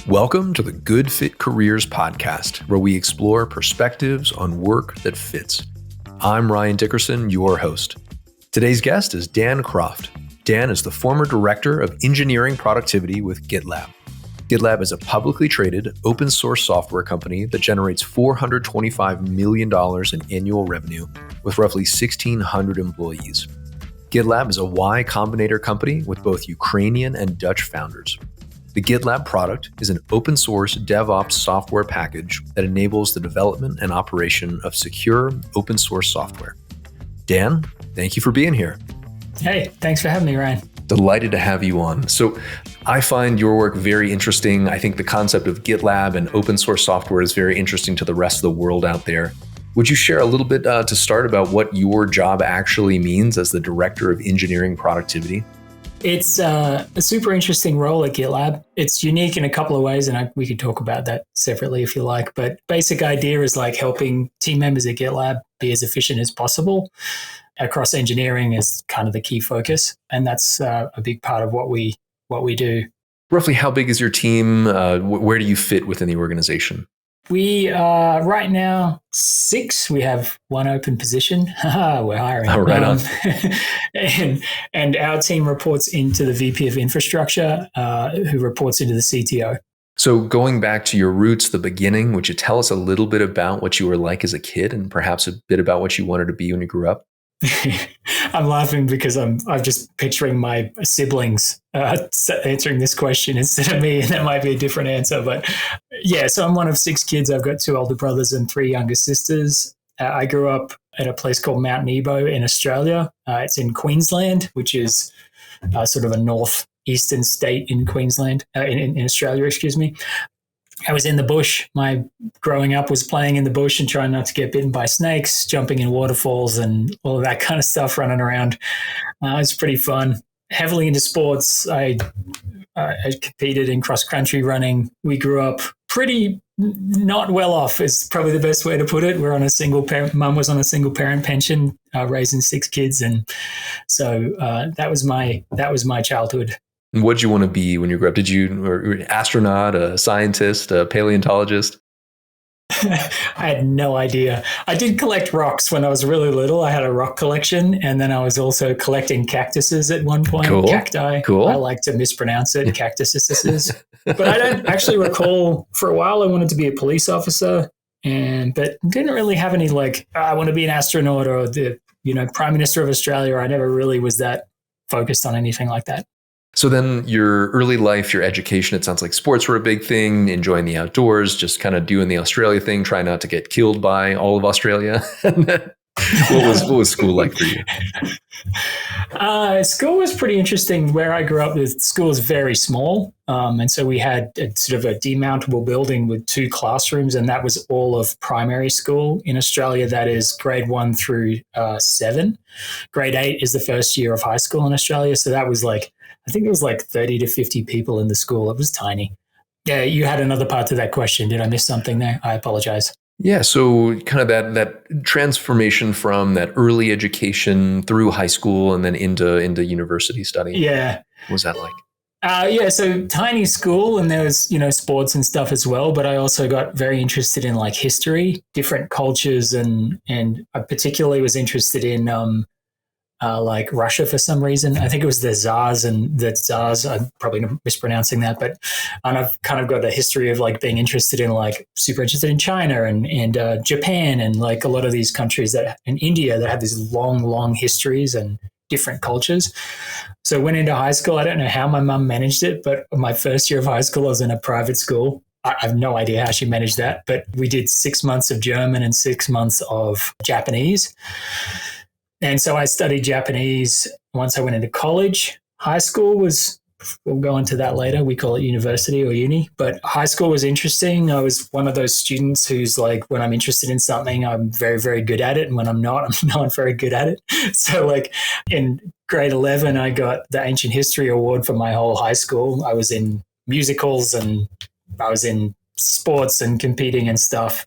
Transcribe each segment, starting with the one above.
Welcome to the Good Fit Careers podcast, where we explore perspectives on work that fits. I'm Ryan Dickerson, your host. Today's guest is Dan Croft. Dan is the former director of engineering productivity with GitLab. GitLab is a publicly traded open source software company that generates $425 million in annual revenue with roughly 1,600 employees. GitLab is a Y Combinator company with both Ukrainian and Dutch founders. The GitLab product is an open source DevOps software package that enables the development and operation of secure open source software. Dan, thank you for being here. Hey, thanks for having me, Ryan. Delighted to have you on. So I find your work very interesting. I think the concept of GitLab and open source software is very interesting to the rest of the world out there. Would you share a little bit to start about what your job actually means as the director of engineering productivity? It's a super interesting role at GitLab. It's unique in a couple of ways, and we could talk about that separately if you like. But basic idea is like helping team members at GitLab be as efficient as possible. Across engineering is kind of the key focus, and that's a big part of what we do. Roughly how big is your team? Where do you fit within the organization? We are right now 6. We have one open position. We're hiring. Oh, right on. And our team reports into the VP of infrastructure, who reports into the CTO. So going back to your roots, the beginning, would you tell us a little bit about what you were like as a kid and perhaps a bit about what you wanted to be when you grew up? I'm laughing because I'm just picturing my siblings answering this question instead of me, and that might be a different answer. But yeah, so I'm one of 6 kids. I've got 2 older brothers and 3 younger sisters. I grew up at a place called Mount Nebo in Australia. It's in Queensland, which is sort of a northeastern state in Queensland, in Australia, excuse me. I was in the bush. My growing up was playing in the bush and trying not to get bitten by snakes, jumping in waterfalls and all of that kind of stuff, running around. It was pretty fun. Heavily into sports. I competed in cross-country running. We grew up pretty not well off is probably the best way to put it. We're on a single parent. Mum was on a single parent pension, raising 6 kids. And so that was my childhood. And what did you want to be when you grew up? Did you were an astronaut, a scientist, a paleontologist? I had no idea. I did collect rocks when I was really little. I had a rock collection, and then I was also collecting cactuses at one point. Cool. Cacti. Cool. I like to mispronounce it, cactuses. But I don't actually recall. For a while, I wanted to be a police officer, but didn't really have any I want to be an astronaut or the Prime Minister of Australia. I never really was that focused on anything like that. So then your early life, your education, it sounds like sports were a big thing, enjoying the outdoors, just kind of doing the Australia thing, trying not to get killed by all of Australia. What was school like for you? School was pretty interesting. Where I grew up, the school was very small. And so we had sort of a demountable building with 2 classrooms, and that was all of primary school. In Australia, that is grade 1 through 7. Grade 8 is the first year of high school in Australia. So that was I think it was 30 to 50 people in the school. It was tiny. Yeah, you had another part to that question. Did I miss something there? I apologize. Yeah, so kind of that transformation from that early education through high school and then into university study. Yeah. What was that like? So tiny school, and there was, sports and stuff as well. But I also got very interested in history, different cultures, and I particularly was interested in Russia for some reason. I think it was the Tsars, I'm probably mispronouncing that, and I've kind of got a history of being interested in super interested in China and Japan and a lot of these countries in India that have these long histories and different cultures. So I went into high school. I don't know how my mum managed it, but my first year of high school, I was in a private school. I have no idea how she managed that, but we did 6 months of German and 6 months of Japanese. And so I studied Japanese once I went into college. High school was, we'll go into that later. We call it university or uni. But high school was interesting. I was one of those students who's when I'm interested in something, I'm very, very good at it. And when I'm not, I'm not very good at it. So in grade 11, I got the Ancient History Award for my whole high school. I was in musicals and I was in sports and competing and stuff.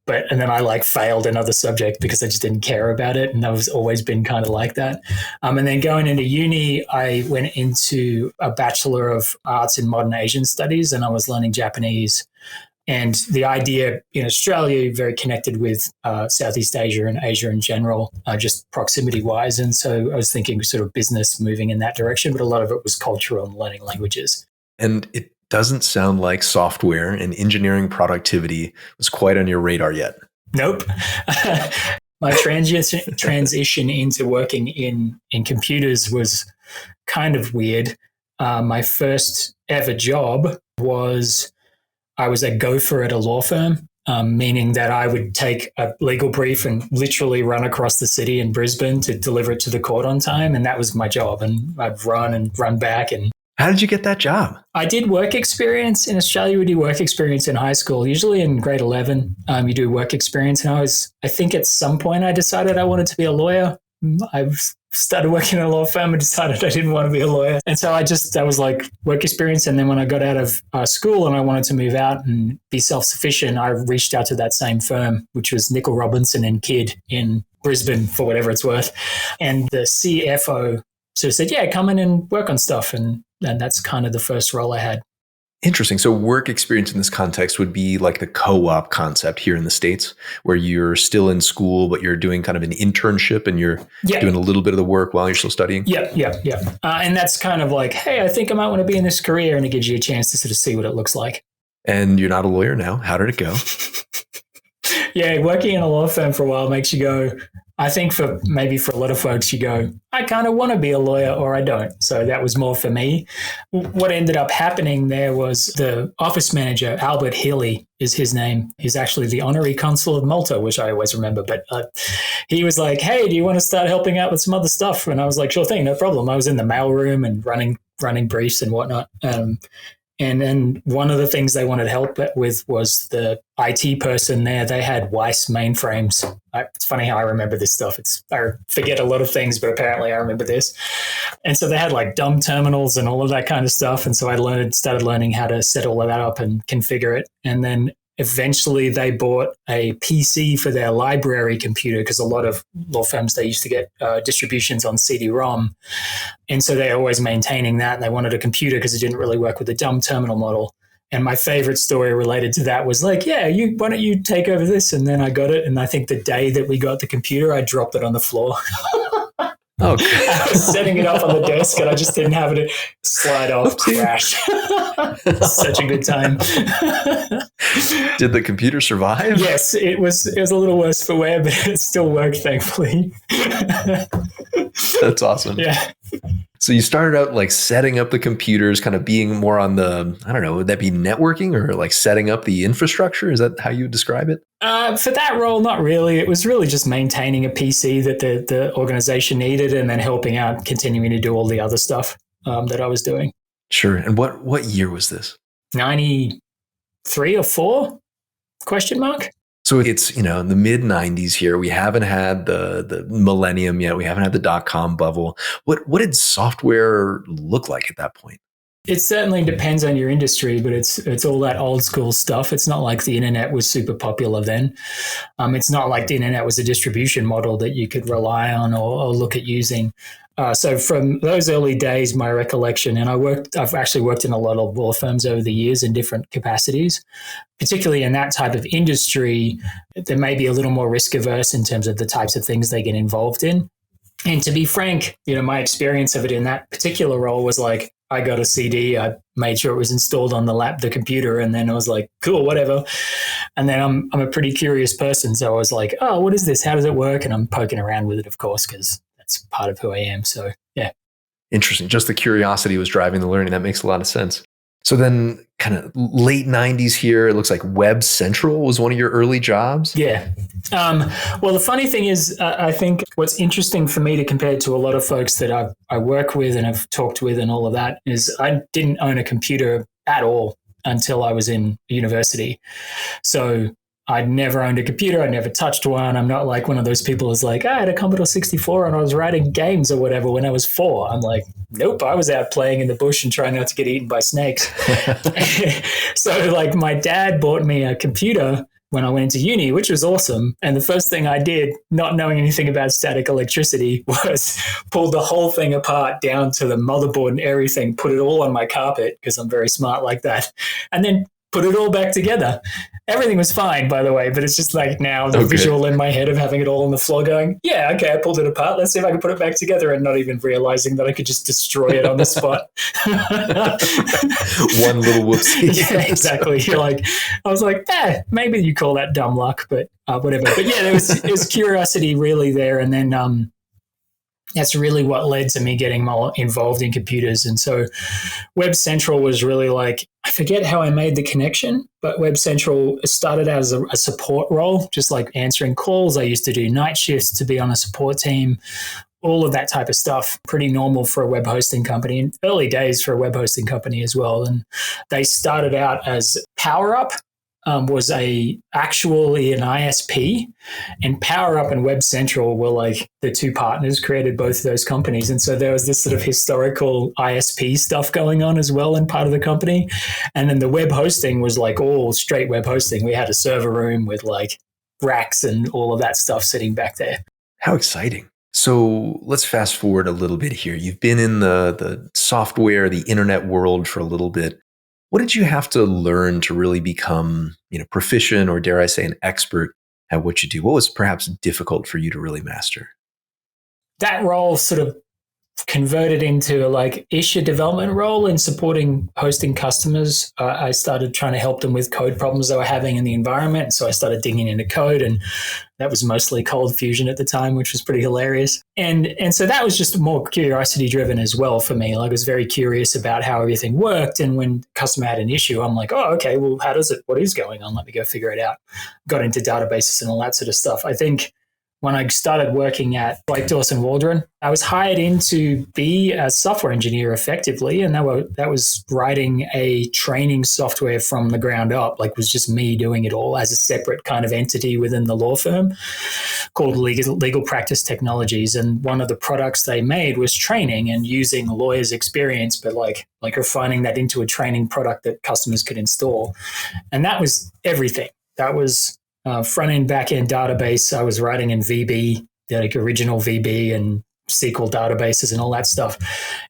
And then I like failed another subject because I just didn't care about it. And I've always been kind of like that. And then going into uni, I went into a Bachelor of Arts in Modern Asian Studies, and I was learning Japanese. And the idea in Australia, very connected with Southeast Asia and Asia in general, just proximity wise. And so I was thinking sort of business moving in that direction, but a lot of it was cultural and learning languages. And it doesn't sound like software and engineering productivity was quite on your radar yet. Nope. My transition into working in computers was kind of weird. My first ever job was I was a gopher at a law firm, meaning that I would take a legal brief and literally run across the city in Brisbane to deliver it to the court on time. And that was my job. And I'd run back. And how did you get that job? I did work experience. In Australia, we do work experience in high school, usually in grade 11. You do work experience. And I think at some point I decided I wanted to be a lawyer. I started working in a law firm and decided I didn't want to be a lawyer. And so that was like work experience. And then when I got out of school and I wanted to move out and be self-sufficient, I reached out to that same firm, which was Nicol Robinson and Kidd in Brisbane, for whatever it's worth. And the CFO sort of said, yeah, come in and work on stuff. And that's kind of the first role I had. Interesting. So work experience in this context would be like the co-op concept here in the States, where you're still in school, but you're doing kind of an internship and you're doing a little bit of the work while you're still studying. Yeah. And that's kind of like, hey, I think I might want to be in this career. And it gives you a chance to sort of see what it looks like. And you're not a lawyer now. How did it go? Yeah, working in a law firm for a while makes you go, I think for a lot of folks, you go, I kind of want to be a lawyer or I don't. So that was more for me. What ended up happening there was the office manager, Albert Healy is his name. He's actually the honorary consul of Malta, which I always remember. But he was like, hey, do you want to start helping out with some other stuff? And I was like, sure thing, no problem. I was in the mailroom and running briefs and whatnot. And then one of the things they wanted help with was the IT person there. They had Weiss mainframes. It's funny how I remember this stuff. I forget a lot of things, but apparently I remember this. And so they had like dumb terminals and all of that kind of stuff. And so I started learning how to set all of that up and configure it. And then eventually they bought a PC for their library computer because a lot of law firms, they used to get distributions on CD-ROM. And so they're always maintaining that. And they wanted a computer because it didn't really work with the dumb terminal model. And my favorite story related to that was like, yeah, why don't you take over this? And then I got it. And I think the day that we got the computer, I dropped it on the floor. Oh, I was setting it up on the desk and I just didn't have it slide off, crash. Such a good time. Did the computer survive? Yes, it was a little worse for wear, but it still worked, thankfully. That's awesome. Yeah. So you started out like setting up the computers, kind of being more on the, I don't know, would that be networking or like setting up the infrastructure? Is that how you would describe it? For that role, not really. It was really just maintaining a PC that the organization needed and then helping out, continuing to do all the other stuff that I was doing. Sure. And what year was this? 93 or 4? Question mark? So it's, in the mid 90s here. We haven't had the millennium yet. We haven't had the dot-com bubble. What did software look like at that point? It certainly depends on your industry, but it's all that old school stuff. It's not like the internet was super popular then. It's not like the internet was a distribution model that you could rely on or look at using. So from those early days, my recollection, and I've actually worked in a lot of law firms over the years in different capacities, particularly in that type of industry, they may be a little more risk averse in terms of the types of things they get involved in. And to be frank, my experience of it in that particular role was like, I got a CD, I made sure it was installed on the computer, and then I was like, cool, whatever. And then I'm a pretty curious person. So I was like, oh, what is this? How does it work? And I'm poking around with it, of course, because that's part of who I am. So, yeah. Interesting. Just the curiosity was driving the learning. That makes a lot of sense. So then kind of late 90s here, it looks like Web Central was one of your early jobs. Yeah. Well, the funny thing is, I think what's interesting for me to compare to a lot of folks that I work with and have talked with and all of that is I didn't own a computer at all until I was in university. So I'd never owned a computer. I'd never touched one. I'm not like one of those people who's like, I had a Commodore 64 and I was writing games or whatever when I was 4. I'm like, nope, I was out playing in the bush and trying not to get eaten by snakes. So like my dad bought me a computer when I went into uni, which was awesome. And the first thing I did, not knowing anything about static electricity, was pull the whole thing apart down to the motherboard and everything, put it all on my carpet because I'm very smart like that, and then put it all back together. Everything was fine, by the way, but it's just like now the visual in my head of having it all on the floor going, yeah, okay, I pulled it apart. Let's see if I can put it back together, and not even realizing that I could just destroy it on the spot. One little whoopsie. Yeah, exactly. You're like, I was like, maybe you call that dumb luck, but whatever. But yeah, there was curiosity really there. And then that's really what led to me getting more involved in computers. And so Web Central was really like, I forget how I made the connection, but Web Central started out as a support role, just like answering calls. I used to do night shifts to be on a support team, all of that type of stuff. Pretty normal for a web hosting company, in early days for a web hosting company as well. And they started out as PowerUp. Was actually an ISP, and PowerUp and Web Central were like the two partners, created both of those companies. And so there was this sort of historical ISP stuff going on as well in part of the company. And then the web hosting was like all straight web hosting. We had a server room with like racks and all of that stuff sitting back there. How exciting. So let's fast forward a little bit here. You've been in the software, the internet world for a little bit. What did you have to learn to really become, proficient, or dare I say, an expert at what you do? What was perhaps difficult for you to really master? That role sort of converted into like issue development role in supporting hosting customers. I started trying to help them with code problems they were having in the environment. So I started digging into code, and that was mostly Cold Fusion at the time, which was pretty hilarious. And so that was just more curiosity driven as well for me. Like I was very curious about how everything worked. And when the customer had an issue, I'm like, oh, okay, well, what is going on? Let me go figure it out. Got into databases and all that sort of stuff. I think when I started working at Blake Dawson Waldron, I was hired in to be a software engineer effectively. And that was writing a training software from the ground up, like was just me doing it all as a separate kind of entity within the law firm called Legal Practice Technologies. And one of the products they made was training and using lawyers' experience, but like refining that into a training product that customers could install. And that was everything. That was front-end, back-end database. I was writing in VB, the like original VB and SQL databases and all that stuff.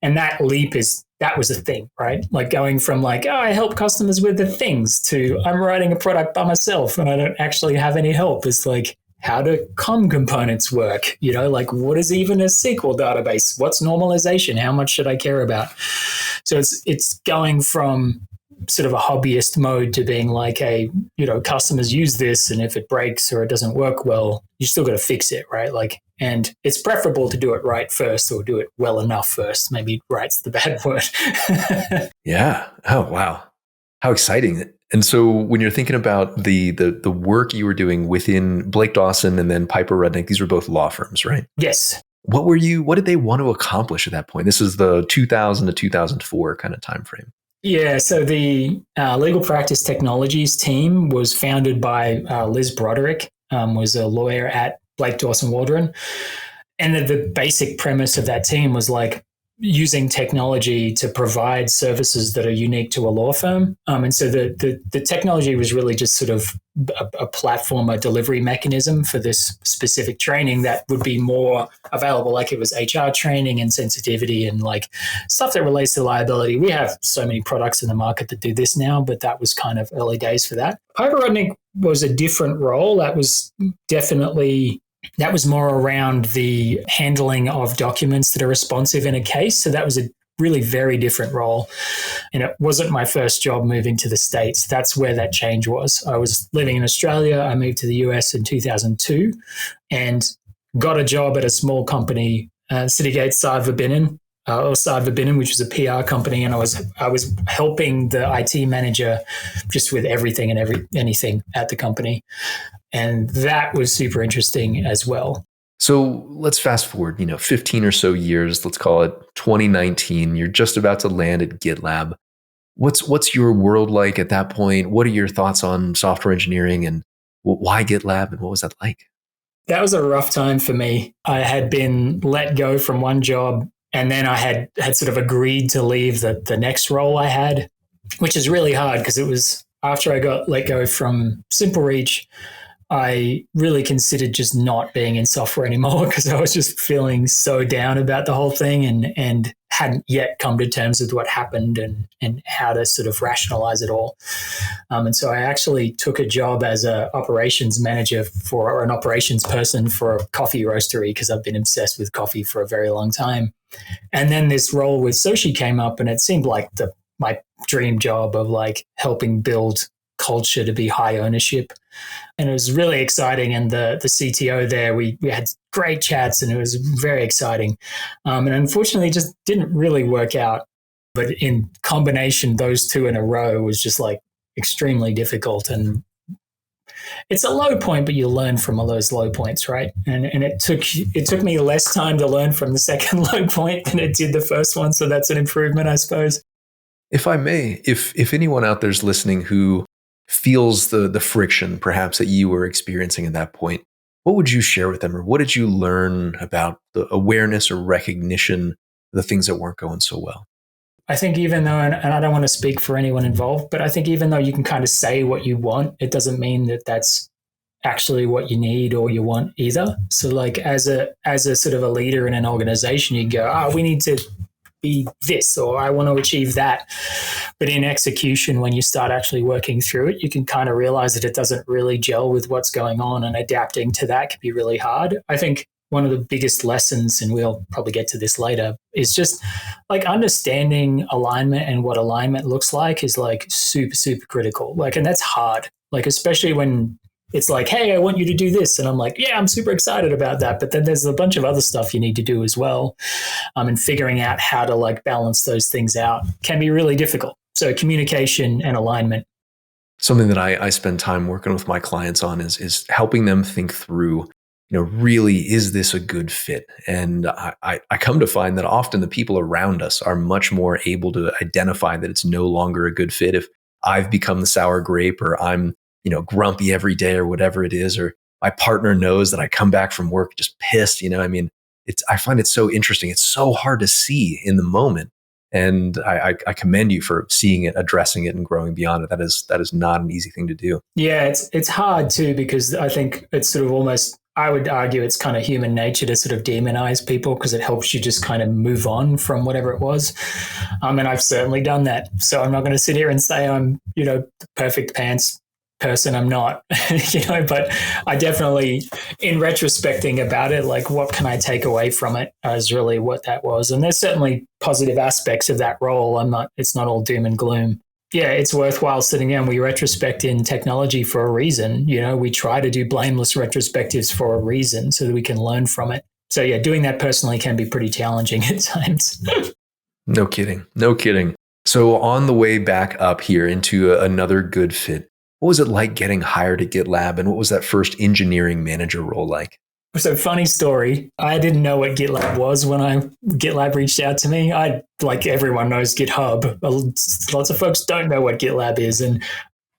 And that was a thing, right? Like going from like, I help customers with the things to I'm writing a product by myself and I don't actually have any help. It's like, how do COM components work? Like what is even a SQL database? What's normalization? How much should I care about? So it's going from sort of a hobbyist mode to being like customers use this, and if it breaks or it doesn't work well, you still got to fix it, right? Like, and it's preferable to do it right first, or do it well enough first. Maybe right's the bad word. Yeah. Oh, wow. How exciting. And so when you're thinking about the work you were doing within Blake Dawson and then Piper Rudnick, these were both law firms, right? Yes. What did they want to accomplish at that point? This is the 2000 to 2004 kind of time frame. Yeah, so the Legal Practice Technologies team was founded by Liz Broderick, was a lawyer at Blake Dawson Waldron. And the basic premise of that team was like using technology to provide services that are unique to a law firm. And so the technology was really just sort of a platform, a delivery mechanism for this specific training that would be more available. Like it was HR training and sensitivity and like stuff that relates to liability. We have so many products in the market that do this now, but that was kind of early days for that. Piper Rudnick was a different role. That was more around the handling of documents that are responsive in a case. So that was a really very different role. And it wasn't my first job moving to the States. That's where that change was. I was living in Australia. I moved to the US in 2002 and got a job at a small company, Citygate Sard-Verbinnen, which was a PR company. And I was helping the IT manager just with everything and anything at the company. And that was super interesting as well. So let's fast forward, 15 or so years, let's call it 2019. You're just about to land at GitLab. What's your world like at that point? What are your thoughts on software engineering, and Why GitLab, and what was that like? That was a rough time for me. I had been let go from one job, and then I had sort of agreed to leave the next role I had, which is really hard because it was after I got let go from Simple Reach. I really considered just not being in software anymore because I was just feeling so down about the whole thing and hadn't yet come to terms with what happened and how to sort of rationalize it all. And so I actually took a job as an operations manager or an operations person for a coffee roastery because I've been obsessed with coffee for a very long time. And then this role with Soshi came up, and it seemed like my dream job of like helping build culture to be high ownership. And it was really exciting. And the CTO there, we had great chats, and it was very exciting. And unfortunately, it just didn't really work out. But in combination, those two in a row was just like extremely difficult. And it's a low point, but you learn from all those low points, right? And it took me less time to learn from the second low point than it did the first one. So that's an improvement, I suppose. If I may, if anyone out there's listening who feels the friction perhaps that you were experiencing at that point, what would you share with them, or what did you learn about the awareness or recognition of the things that weren't going so well? I think even though, and I don't want to speak for anyone involved, but I think even though you can kind of say what you want, it doesn't mean that that's actually what you need or you want either. So like as a sort of a leader in an organization, you go, we need to be this, or I want to achieve that. But in execution, when you start actually working through it, you can kind of realize that it doesn't really gel with what's going on, and adapting to that can be really hard. I think one of the biggest lessons, and we'll probably get to this later, is just like understanding alignment and what alignment looks like is like super, super critical. Like, and that's hard, like, especially when it's like, hey, I want you to do this. And I'm like, yeah, I'm super excited about that. But then there's a bunch of other stuff you need to do as well. And figuring out how to like balance those things out can be really difficult. So communication and alignment. Something that I spend time working with my clients on is helping them think through, really, is this a good fit? And I come to find that often the people around us are much more able to identify that it's no longer a good fit. If I've become the sour grape, or I'm grumpy every day, or whatever it is, or my partner knows that I come back from work just pissed, I find it so interesting. It's so hard to see in the moment. And I commend you for seeing it, addressing it, and growing beyond it. That is not an easy thing to do. Yeah, it's hard too, because I think it's sort of almost, I would argue it's kind of human nature to sort of demonize people because it helps you just kind of move on from whatever it was. And I've certainly done that. So I'm not going to sit here and say I'm, the perfect pants person. I'm not, but I definitely, in retrospecting about it, like what can I take away from it is really what that was. And there's certainly positive aspects of that role. It's not all doom and gloom. Yeah, it's worthwhile sitting down. We retrospect in technology for a reason. We try to do blameless retrospectives for a reason so that we can learn from it. So yeah, doing that personally can be pretty challenging at times. No kidding. So on the way back up here into another good fit, what was it like getting hired at GitLab, and what was that first engineering manager role like? So funny story. I didn't know what GitLab was when GitLab reached out to me. Like everyone knows GitHub. Lots of folks don't know what GitLab is. And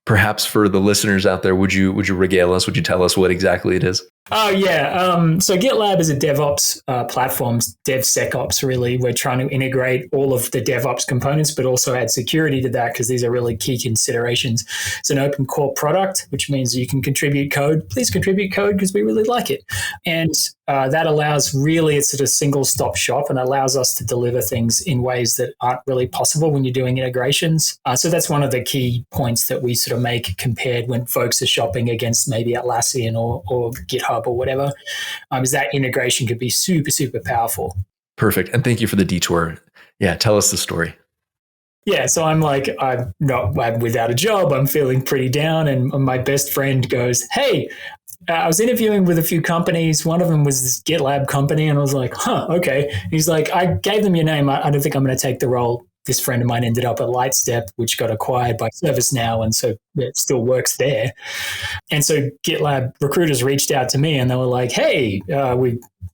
perhaps for the listeners out there, would you regale us? Would you tell us what exactly it is? Oh, yeah. So GitLab is a DevOps platform, DevSecOps, really. We're trying to integrate all of the DevOps components, but also add security to that because these are really key considerations. It's an open core product, which means you can contribute code. Please contribute code because we really like it. And that allows it's sort of single-stop shop and allows us to deliver things in ways that aren't really possible when you're doing integrations. So that's one of the key points that we sort of make compared when folks are shopping against maybe Atlassian or GitHub or whatever, is that integration could be super, super powerful. Perfect. And thank you for the detour. Yeah, tell us the story. Yeah, so I'm without a job. I'm feeling pretty down. And my best friend goes, hey, I was interviewing with a few companies. One of them was this GitLab company. And I was like, okay. And he's like, I gave them your name. I don't think I'm going to take the role. This friend of mine ended up at Lightstep, which got acquired by ServiceNow, and so it still works there. And so GitLab recruiters reached out to me, and they were like, hey,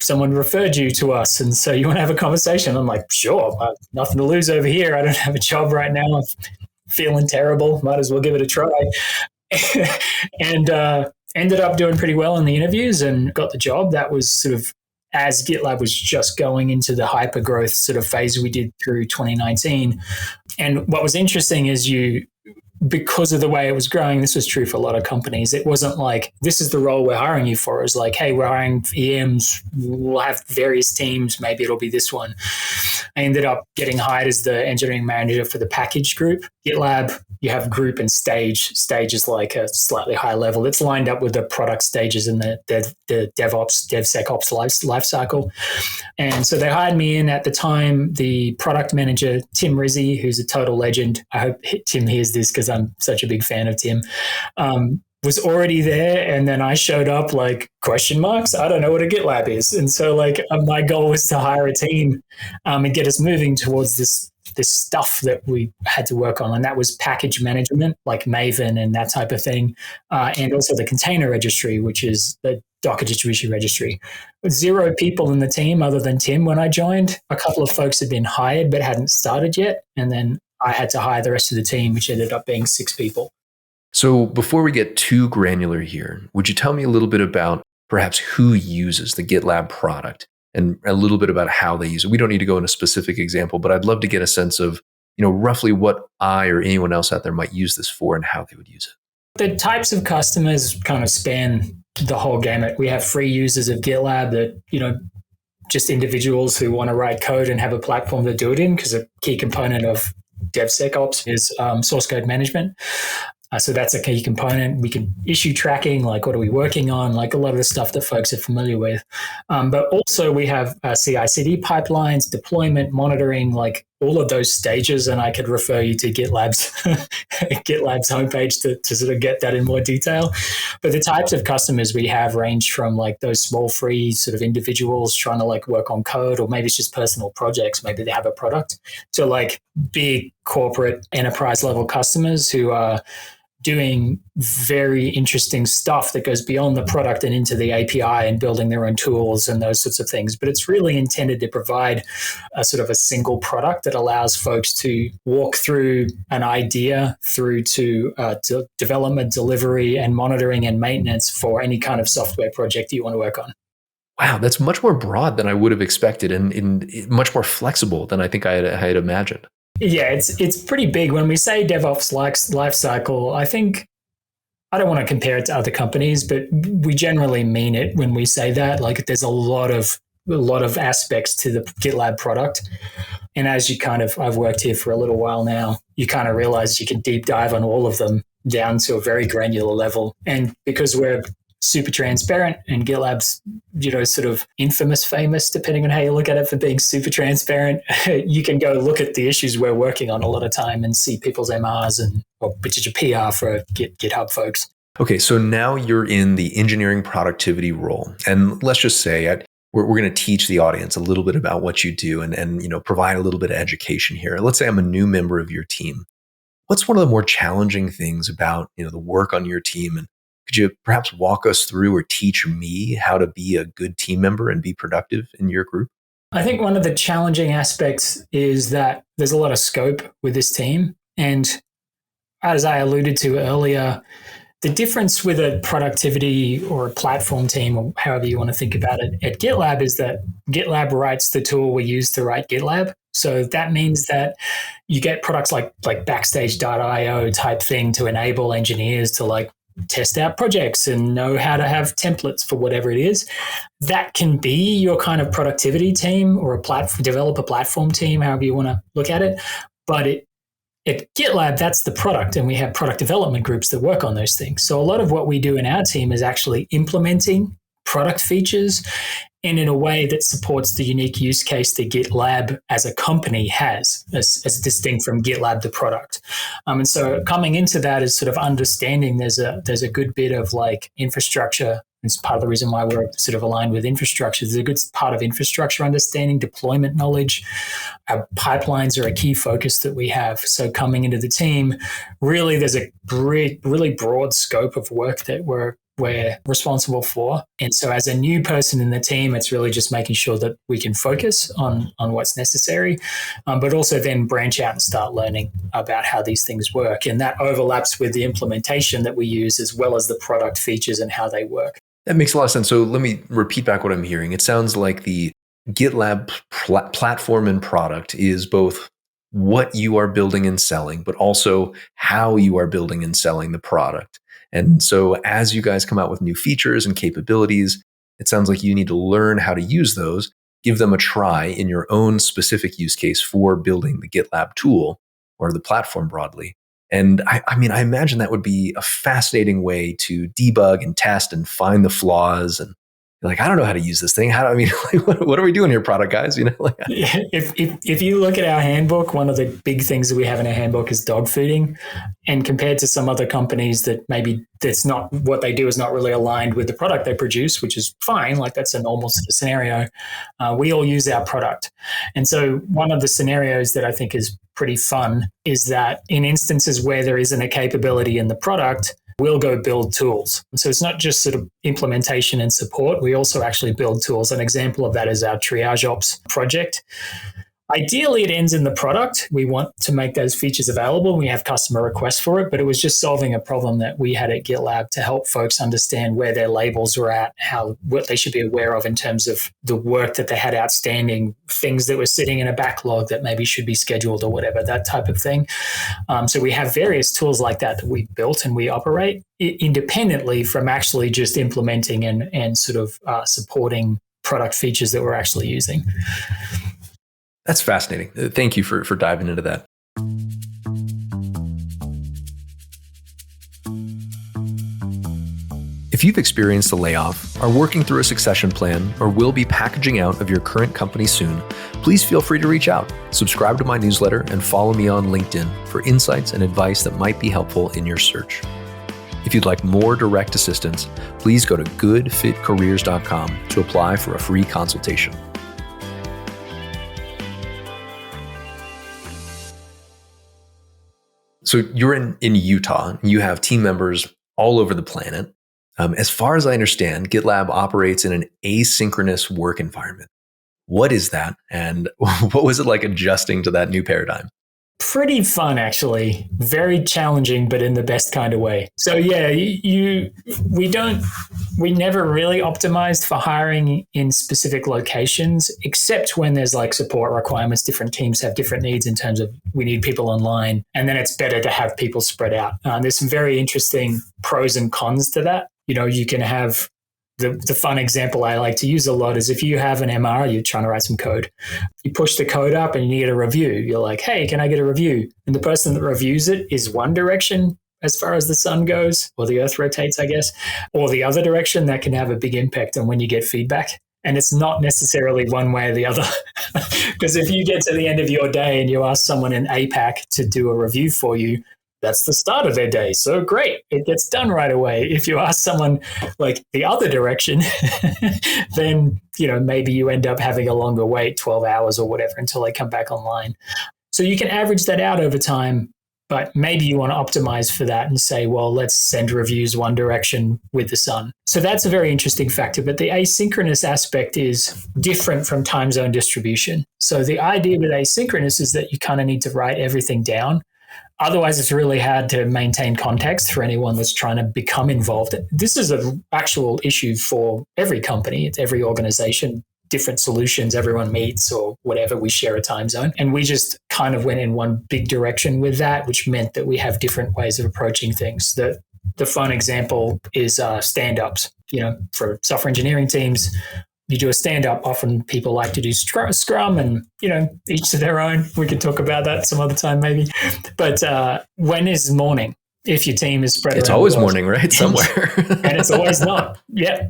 someone referred you to us, and so you want to have a conversation? I'm like, sure, nothing to lose over here. I don't have a job right now. I'm feeling terrible. Might as well give it a try. And ended up doing pretty well in the interviews and got the job. That was sort of as GitLab was just going into the hyper growth sort of phase we did through 2019. And what was interesting is because of the way it was growing, this was true for a lot of companies. It wasn't like, this is the role we're hiring you for. It was like, hey, we're hiring EMs. We'll have various teams. Maybe it'll be this one. I ended up getting hired as the engineering manager for the package group. GitLab, you have group and stage. Stage is like a slightly higher level. It's lined up with the product stages in the DevOps, DevSecOps life cycle. And so they hired me in at the time, the product manager, Tim Rizzi, who's a total legend. I hope Tim hears this because I'm such a big fan of Tim, was already there. And then I showed up like, question marks? I don't know what a GitLab is. And so like my goal was to hire a team and get us moving towards this stuff that we had to work on. And that was package management, like Maven and that type of thing. And also the container registry, which is the Docker distribution registry. 0 people in the team other than Tim when I joined. A couple of folks had been hired but hadn't started yet. And then I had to hire the rest of the team, which ended up being 6 people. So before we get too granular here, would you tell me a little bit about perhaps who uses the GitLab product and a little bit about how they use it? We don't need to go into a specific example, but I'd love to get a sense of, roughly what I or anyone else out there might use this for and how they would use it. The types of customers kind of span the whole gamut. We have free users of GitLab that, just individuals who want to write code and have a platform to do it in, because a key component of DevSecOps is source code management. So that's a key component. We can issue tracking, like what are we working on, like a lot of the stuff that folks are familiar with. But also we have CI/CD pipelines, deployment, monitoring, like all of those stages. And I could refer you to GitLab's homepage to sort of get that in more detail. But the types of customers we have range from like those small free sort of individuals trying to like work on code, or maybe it's just personal projects. Maybe they have a product, to like big corporate enterprise level customers who are doing very interesting stuff that goes beyond the product and into the API and building their own tools and those sorts of things. But it's really intended to provide a sort of a single product that allows folks to walk through an idea through to development, delivery, and monitoring and maintenance for any kind of software project you want to work on. Wow, that's much more broad than I would have expected, and much more flexible than I think I had imagined. Yeah, it's pretty big. When we say DevOps life cycle, I think, I don't want to compare it to other companies, but we generally mean it when we say that. Like there's a lot of aspects to the GitLab product. And as I've worked here for a little while now, you kind of realize you can deep dive on all of them down to a very granular level. And because we're super transparent, and GitLab's, sort of famous, depending on how you look at it, for being super transparent, you can go look at the issues we're working on a lot of time and see people's MRs which is a PR for GitHub folks. Okay, so now you're in the engineering productivity role. And let's just say we're going to teach the audience a little bit about what you do and provide a little bit of education here. Let's say I'm a new member of your team. What's one of the more challenging things about the work on your team? And could you perhaps walk us through or teach me how to be a good team member and be productive in your group? I think one of the challenging aspects is that there's a lot of scope with this team. And as I alluded to earlier, the difference with a productivity or a platform team, or however you want to think about it, at GitLab is that GitLab writes the tool we use to write GitLab. So that means that you get products like Backstage.io type thing to enable engineers to like test out projects and know how to have templates for whatever it is. That can be your kind of productivity team or a developer platform team, however you want to look at it. But at GitLab, that's the product, and we have product development groups that work on those things. So a lot of what we do in our team is actually implementing product features and in a way that supports the unique use case that GitLab as a company has, as distinct from GitLab the product. And so coming into that is sort of understanding there's a good bit of like infrastructure. It's part of the reason why we're sort of aligned with infrastructure. There's a good part of infrastructure understanding, deployment knowledge. Our pipelines are a key focus that we have. So coming into the team, really there's a really broad scope of work that we're we're responsible for. And so as a new person in the team, it's really just making sure that we can focus on what's necessary, but also then branch out and start learning about how these things work. And that overlaps with the implementation that we use as well as the product features and how they work. That makes a lot of sense. So let me repeat back what I'm hearing. It sounds like the GitLab platform and product is both what you are building and selling, but also how you are building and selling the product. And so as you guys come out with new features and capabilities, it sounds like you need to learn how to use those, give them a try in your own specific use case for building the GitLab tool or the platform broadly. And I mean, I imagine that would be a fascinating way to debug and test and find the flaws. And you're like, I don't know how to use this thing. What are we doing here, product guys? If you look at our handbook, one of the big things that we have in our handbook is dog fooding. And compared to some other companies that maybe that's not what they do is not really aligned with the product they produce, which is fine. Like that's a normal scenario. We all use our product. And so one of the scenarios that I think is pretty fun is that in instances where there isn't a capability in the product, we'll go build tools. So it's not just sort of implementation and support. We also actually build tools. An example of that is our triage ops project. Ideally, it ends in the product. We want to make those features available. We have customer requests for it, but it was just solving a problem that we had at GitLab to help folks understand where their labels were at, what they should be aware of in terms of the work that they had outstanding, things that were sitting in a backlog that maybe should be scheduled or whatever, that type of thing. So we have various tools like that we built and we operate independently from actually just implementing and sort of supporting product features that we're actually using. That's fascinating. Thank you for diving into that. If you've experienced a layoff, are working through a succession plan, or will be packaging out of your current company soon, please feel free to reach out, subscribe to my newsletter, and follow me on LinkedIn for insights and advice that might be helpful in your search. If you'd like more direct assistance, please go to goodfitcareers.com to apply for a free consultation. So you're in Utah. You have team members all over the planet. As far as I understand, GitLab operates in an asynchronous work environment. What is that? And what was it like adjusting to that new paradigm? Pretty fun, actually. Very challenging, but in the best kind of way. So yeah, we never really optimized for hiring in specific locations, except when there's like support requirements. Different teams have different needs in terms of we need people online, and then it's better to have people spread out. There's some very interesting pros and cons to that. You can have the fun example I like to use a lot is if you have an MR, you're trying to write some code. You push the code up and you get a review. You're like, hey, can I get a review? And the person that reviews it is one direction as far as the sun goes, or the earth rotates, I guess, or the other direction. That can have a big impact on when you get feedback. And it's not necessarily one way or the other. Because if you get to the end of your day and you ask someone in APAC to do a review for you, that's the start of their day. So great, it gets done right away. If you ask someone like the other direction, then maybe you end up having a longer wait, 12 hours or whatever, until they come back online. So you can average that out over time, but maybe you want to optimize for that and say, well, let's send reviews one direction with the sun. So that's a very interesting factor. But the asynchronous aspect is different from time zone distribution. So the idea with asynchronous is that you kind of need to write everything down. Otherwise, it's really hard to maintain context for anyone that's trying to become involved. This is an actual issue for every company. It's every organization, different solutions, everyone meets or whatever. We share a time zone. And we just kind of went in one big direction with that, which meant that we have different ways of approaching things. The fun example is stand-ups. For software engineering teams, you do a stand-up. Often people like to do Scrum and, each to their own. We could talk about that some other time maybe. But when is morning? If your team is spread around. It's always morning, right? Somewhere. And it's always not. Yeah.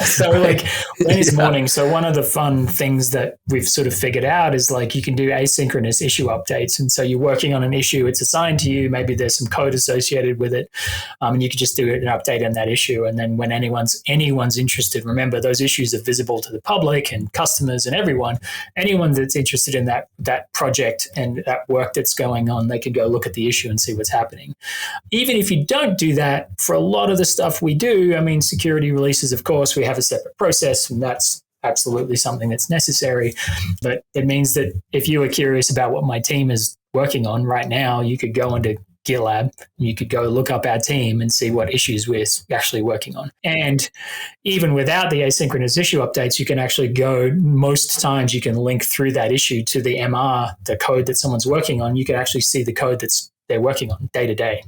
So when is morning? So one of the fun things that we've sort of figured out is you can do asynchronous issue updates. And so you're working on an issue, it's assigned to you, maybe there's some code associated with it. And you can just do an update on that issue. And then when anyone's interested, remember those issues are visible to the public and customers and anyone that's interested in that project and that work that's going on, they can go look at the issue and see what's happening. even if you don't do that, for a lot of the stuff we do, I mean, security releases, of course, we have a separate process, and that's absolutely something that's necessary. But it means that if you were curious about what my team is working on right now, you could go into GitLab, you could go look up our team and see what issues we're actually working on. And even without the asynchronous issue updates, you can actually go, most times you can link through that issue to the MR, the code that someone's working on. You can actually see the code they're working on day to day.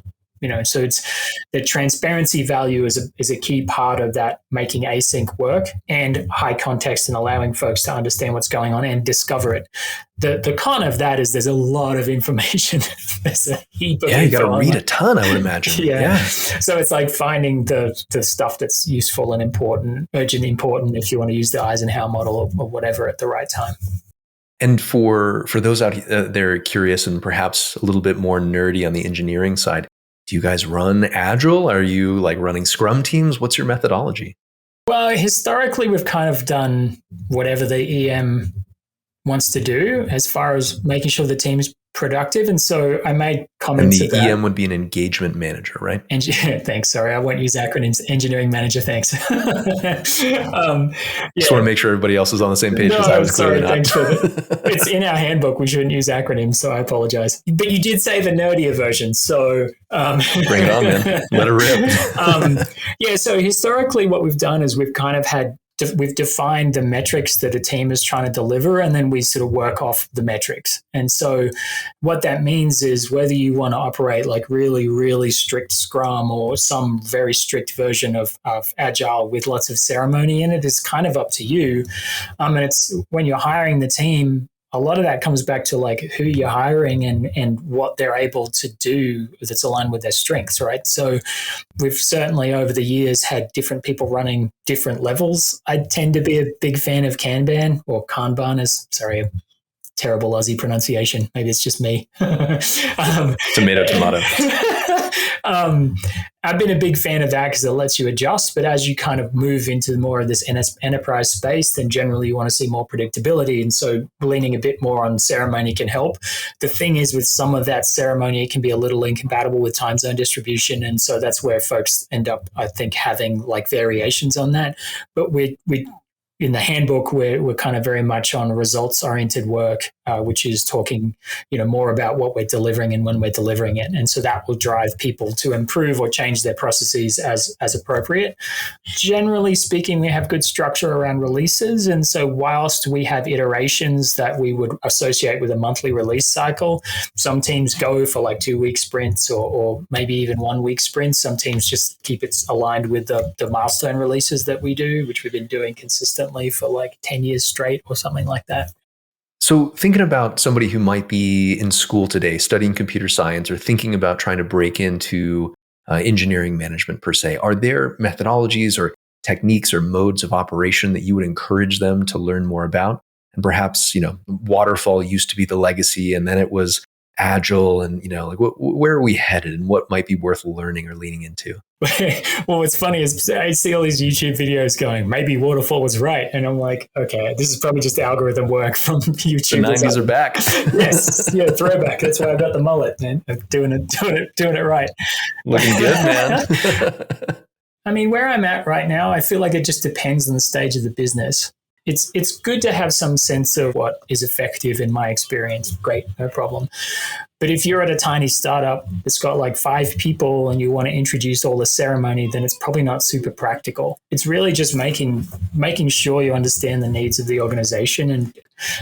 So it's the transparency value is a key part of that, making async work and high context and allowing folks to understand what's going on and discover it. The con of that is there's a lot of information. There's a heap of you got to read a ton, I would imagine. Yeah. So it's like finding the stuff that's useful and important, urgent important, if you want to use the Eisenhower model or whatever at the right time. And for those out there curious and perhaps a little bit more nerdy on the engineering side, do you guys run Agile? Are you like running Scrum teams? What's your methodology? Well, historically, we've kind of done whatever the EM wants to do as far as making sure the team's productive. And so I made comments about... And the EM would be an engagement manager, right? Thanks. Sorry, I won't use acronyms. Engineering manager, thanks. Just want to make sure everybody else is on the same page as I was. Sorry, thanks for that. It's in our handbook. We shouldn't use acronyms, so I apologize. But you did say the nerdier version, so... Bring it on, man. Let it rip. So historically what we've done is we've defined the metrics that a team is trying to deliver, and then we sort of work off the metrics. And so what that means is whether you want to operate like really, really strict Scrum or some very strict version of Agile with lots of ceremony in it is kind of up to you. And it's when you're hiring the team, a lot of that comes back to like who you're hiring and what they're able to do that's aligned with their strengths, right? So we've certainly over the years had different people running different levels. I tend to be a big fan of Kanban or Kanban a terrible Aussie pronunciation. Maybe it's just me. Tomato. I've been a big fan of that because it lets you adjust. But as you kind of move into more of this enterprise space, then generally you want to see more predictability. And so leaning a bit more on ceremony can help. The thing is with some of that ceremony, it can be a little incompatible with time zone distribution. And so that's where folks end up, I think, having like variations on that. But we in the handbook, we're kind of very much on results-oriented work, which is talking, more about what we're delivering and when we're delivering it. And so that will drive people to improve or change their processes as appropriate. Generally speaking, we have good structure around releases. And so whilst we have iterations that we would associate with a monthly release cycle, some teams go for like 2-week sprints or maybe even 1-week sprints. Some teams just keep it aligned with the milestone releases that we do, which we've been doing consistently for like 10 years straight or something like that. So thinking about somebody who might be in school today, studying computer science or thinking about trying to break into engineering management per se, are there methodologies or techniques or modes of operation that you would encourage them to learn more about? And perhaps, waterfall used to be the legacy and then it was Agile and, where are we headed and what might be worth learning or leaning into? Well, what's funny is I see all these YouTube videos going, maybe waterfall was right. And I'm like, okay, this is probably just algorithm work from YouTube. The 90s are back. Yes. Yeah. Throwback. That's why I got the mullet, man. Doing it right. Looking good, man. I mean, where I'm at right now, I feel like it just depends on the stage of the business. It's good to have some sense of what is effective in my experience. Great, no problem. But if you're at a tiny startup that's got like 5 people and you want to introduce all the ceremony, then it's probably not super practical. It's really just making sure you understand the needs of the organization. And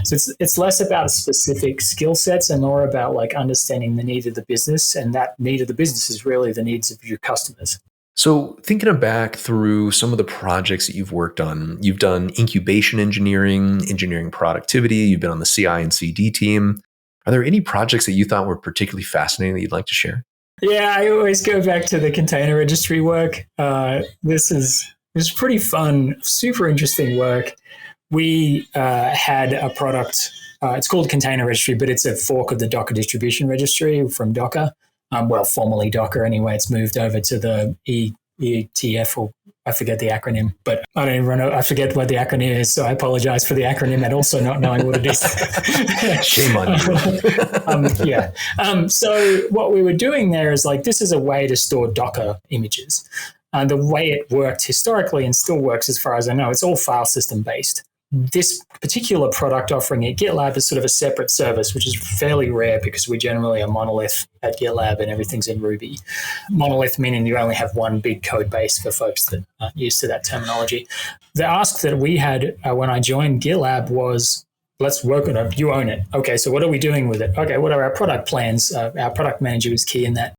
so it's less about specific skill sets and more about like understanding the need of the business. And that need of the business is really the needs of your customers. So thinking back through some of the projects that you've worked on, you've done incubation engineering productivity, you've been on the CI and CD team. Are there any projects that you thought were particularly fascinating that you'd like to share? Yeah, I always go back to the container registry work. This was pretty fun, super interesting work. We had a product, it's called Container Registry, but it's a fork of the Docker distribution registry from Docker. Formerly Docker anyway, it's moved over to the ETF or I forget the acronym, but I don't even know. I forget what the acronym is. So I apologize for the acronym and also not knowing what it is. Shame on you. So what we were doing there is like, this is a way to store Docker images. The way it worked historically and still works as far as I know, it's all file system based. This particular product offering at GitLab is sort of a separate service, which is fairly rare because we generally are monolith at GitLab and everything's in Ruby. Monolith meaning you only have one big code base for folks that aren't used to that terminology. The ask that we had when I joined GitLab was, let's work on it. You own it. Okay, so what are we doing with it? Okay, what are our product plans? Our product manager was key in that.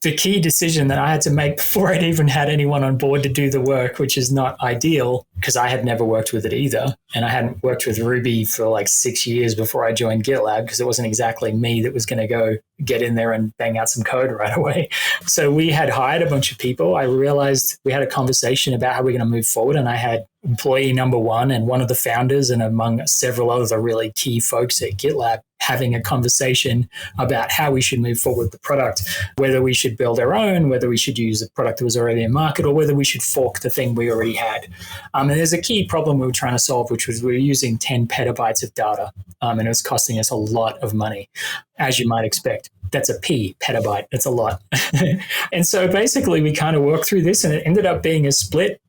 The key decision that I had to make before I'd even had anyone on board to do the work, which is not ideal because I had never worked with it either. And I hadn't worked with Ruby for like 6 years before I joined GitLab because it wasn't exactly me that was going to go get in there and bang out some code right away. So we had hired a bunch of people. I realized we had a conversation about how we're going to move forward. And I had employee number one and one of the founders and among several other really key folks at GitLab having a conversation about how we should move forward with the product, whether we should build our own, whether we should use a product that was already in market, or whether we should fork the thing we already had. And there's a key problem we were trying to solve, which was we were using 10 petabytes of data, and it was costing us a lot of money, as you might expect. That's a petabyte. That's a lot. And so basically we kind of worked through this, and it ended up being a split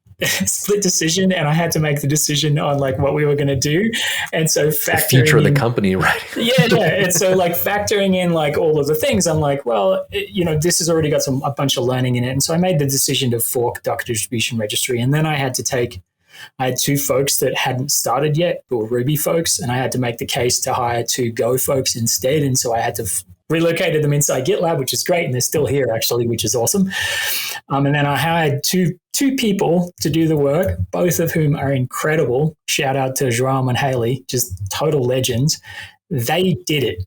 decision, and I had to make the decision on like what we were going to do. And so factoring the future of the company, right? yeah. And so like factoring in like all of the things, I'm like, well, this has already got a bunch of learning in it. And so I made the decision to fork Docker Distribution Registry. And then I had two folks that hadn't started yet, who were Ruby folks, and I had to make the case to hire two Go folks instead. And so I had to relocated them inside GitLab, which is great. And they're still here actually, which is awesome. And then I hired two people to do the work, both of whom are incredible. Shout out to João and Haley, just total legends. They did it.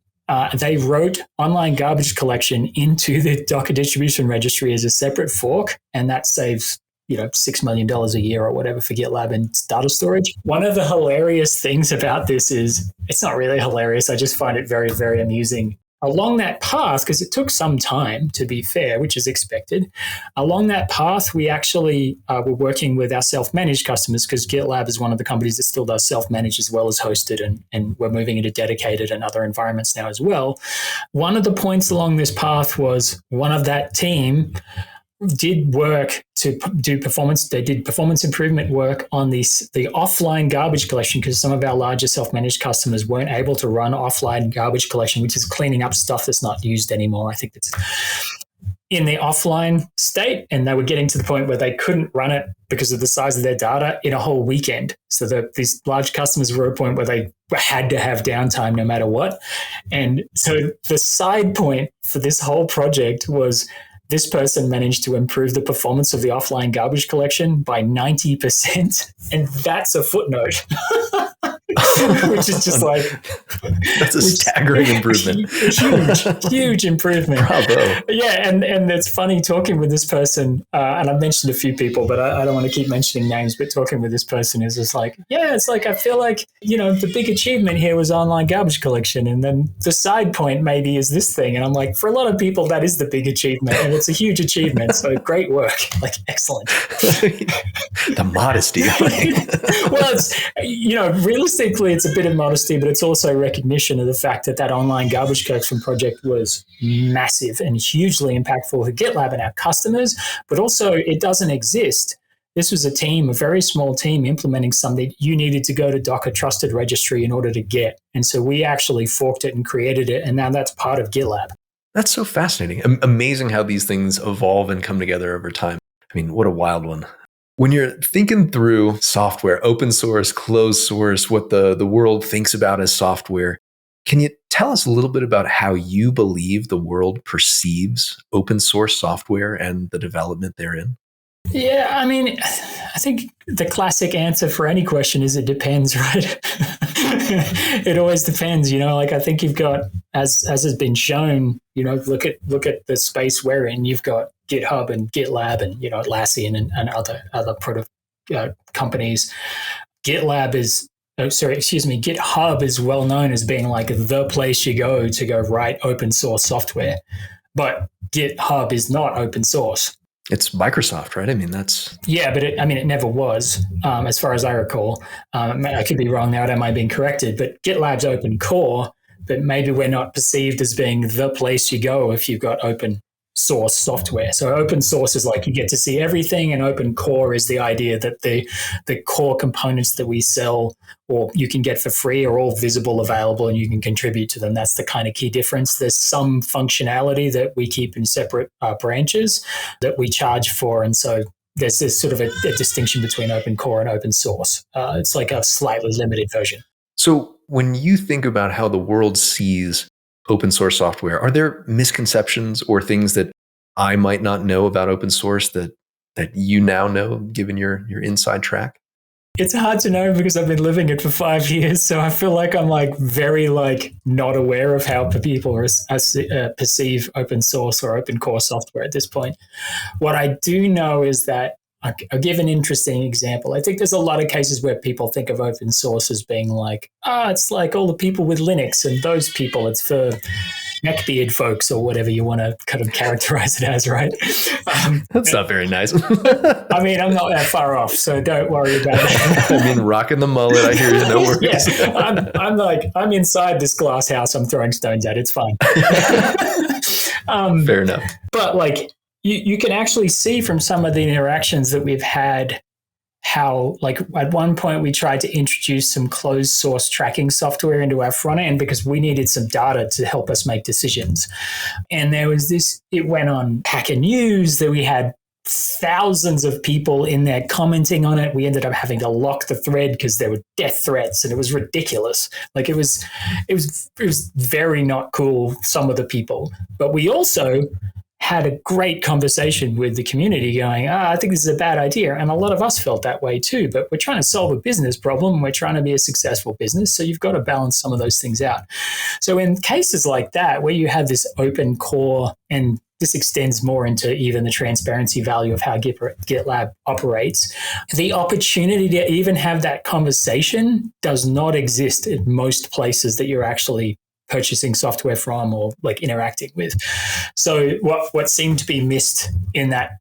They wrote online garbage collection into the Docker Distribution Registry as a separate fork, and that saves $6 million a year or whatever for GitLab and data storage. One of the hilarious things about this is, it's not really hilarious. I just find it very, very amusing. Along that path, because it took some time to be fair, which is expected, along that path, we actually were working with our self-managed customers because GitLab is one of the companies that still does self-managed as well as hosted, and we're moving into dedicated and other environments now as well. One of the points along this path was one of that team did work to do performance. They did performance improvement work on the offline garbage collection because some of our larger self-managed customers weren't able to run offline garbage collection, which is cleaning up stuff that's not used anymore. I think that's in the offline state, and they were getting to the point where they couldn't run it because of the size of their data in a whole weekend. So these large customers were at a point where they had to have downtime no matter what. And so the side point for this whole project was this person managed to improve the performance of the offline garbage collection by 90%. And that's a footnote, which is just like... That's a staggering improvement. Huge improvement. Bravo. Yeah, and it's funny talking with this person, and I've mentioned a few people, but I don't want to keep mentioning names, but talking with this person is just like, yeah, it's like, I feel like, the big achievement here was online garbage collection. And then the side point maybe is this thing. And I'm like, for a lot of people, that is the big achievement. And it's a huge achievement. So great work. Like, excellent. The modesty. Well, it's, realistically, it's a bit of modesty, but it's also recognition of the fact that online garbage collection project was massive and hugely impactful for GitLab and our customers, but also it doesn't exist. This was a very small team implementing something you needed to go to Docker Trusted Registry in order to get. And so we actually forked it and created it, and now that's part of GitLab. That's so fascinating. Amazing how these things evolve and come together over time. I mean, what a wild one. When you're thinking through software, open source, closed source, what the world thinks about as software, can you tell us a little bit about how you believe the world perceives open source software and the development therein? Yeah, I mean, I think the classic answer for any question is it depends, right? It always depends, I think you've got, as has been shown, look at the space we're in, you've got GitHub and GitLab and, Atlassian and other product companies. GitHub is well known as being like the place you go to go write open source software, but GitHub is not open source. It's Microsoft, right? I mean, that's... Yeah, but it never was, as far as I recall. I could be wrong now. I might be corrected, but GitLab's open core, but maybe we're not perceived as being the place you go if you've got open source software. So open source is like you get to see everything, and open core is the idea that the core components that we sell or you can get for free are all visible, available, and you can contribute to them. That's the kind of key difference. There's some functionality that we keep in separate branches that we charge for, and so there's this sort of a distinction between open core and open source. It's like a slightly limited version. So when you think about how the world sees open source software, are there misconceptions or things that I might not know about open source that you now know, given your inside track? It's hard to know because I've been living it for 5 years. So I feel like I'm like very like not aware of how people perceive open source or open core software at this point. What I do know is that I'll give an interesting example. I think there's a lot of cases where people think of open source as being like, it's like all the people with Linux and those people, it's for neckbeard folks or whatever you want to kind of characterize it as, right? That's not very nice. I mean, I'm not that far off, so don't worry about that. I mean, rocking the mullet, I hear you, no worries. Yeah, I'm inside this glass house I'm throwing stones at. It's fine. Fair enough. But like, you can actually see from some of the interactions that we've had how, like, at one point we tried to introduce some closed source tracking software into our front end because we needed some data to help us make decisions. And there was it went on Hacker News that we had thousands of people in there commenting on it. We ended up having to lock the thread because there were death threats and it was ridiculous. Like it was very not cool, some of the people. But we also had a great conversation with the community going, I think this is a bad idea. And a lot of us felt that way too, but we're trying to solve a business problem. We're trying to be a successful business. So you've got to balance some of those things out. So in cases like that, where you have this open core, and this extends more into even the transparency value of how GitLab operates, the opportunity to even have that conversation does not exist in most places that you're actually purchasing software from or like interacting with. So what seemed to be missed in that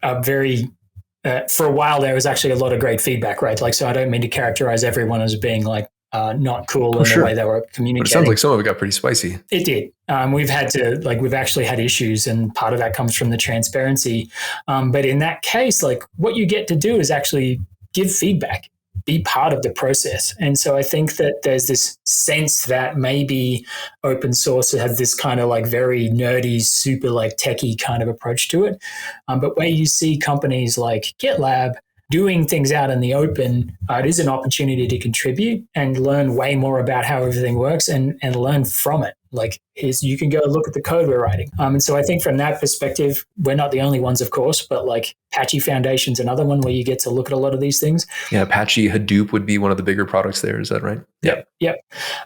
for a while there was actually a lot of great feedback, right? Like, so I don't mean to characterize everyone as being like not cool in the way they were communicating. But it sounds like some of it got pretty spicy. It did. We've actually had issues, and part of that comes from the transparency. But in that case, like what you get to do is actually give feedback, be part of the process. And so I think that there's this sense that maybe open source has this kind of like very nerdy, super like techie kind of approach to it. But where you see companies like GitLab doing things out in the open, it is an opportunity to contribute and learn way more about how everything works and learn from it. Like you can go look at the code we're writing. And so I think from that perspective, we're not the only ones, of course, but like Apache Foundation's another one where you get to look at a lot of these things. Yeah, Apache Hadoop would be one of the bigger products there. Is that right? Yep.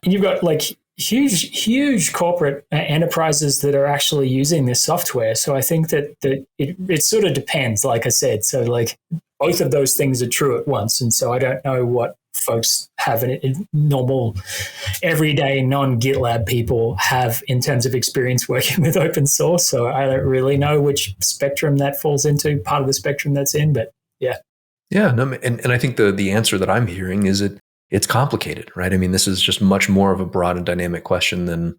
And you've got like huge corporate enterprises that are actually using this software. So I think that it sort of depends, like I said. So like both of those things are true at once. And so I don't know what folks have in normal, everyday non-GitLab people have in terms of experience working with open source. So I don't really know which spectrum that falls into, part of the spectrum that's in, but yeah. Yeah, no, and I think the answer that I'm hearing is it's complicated, right? I mean, this is just much more of a broad and dynamic question than,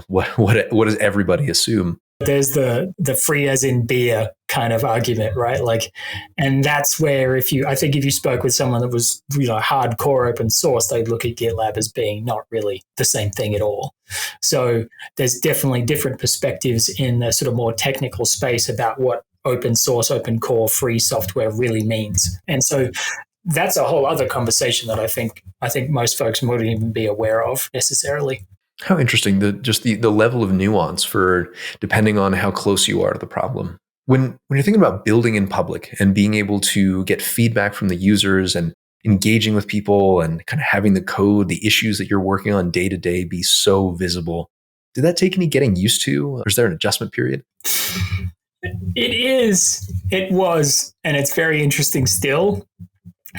what does everybody assume? There's the free as in beer kind of argument, right? Like, and that's where if you spoke with someone that was, hardcore open source, they'd look at GitLab as being not really the same thing at all. So there's definitely different perspectives in the sort of more technical space about what open source, open core, free software really means. And so that's a whole other conversation that I think most folks wouldn't even be aware of necessarily. How interesting, the level of nuance for depending on how close you are to the problem. When you're thinking about building in public and being able to get feedback from the users and engaging with people and kind of having the code, the issues that you're working on day to day be so visible, did that take any getting used to? Or is there an adjustment period? It was, and it's very interesting still.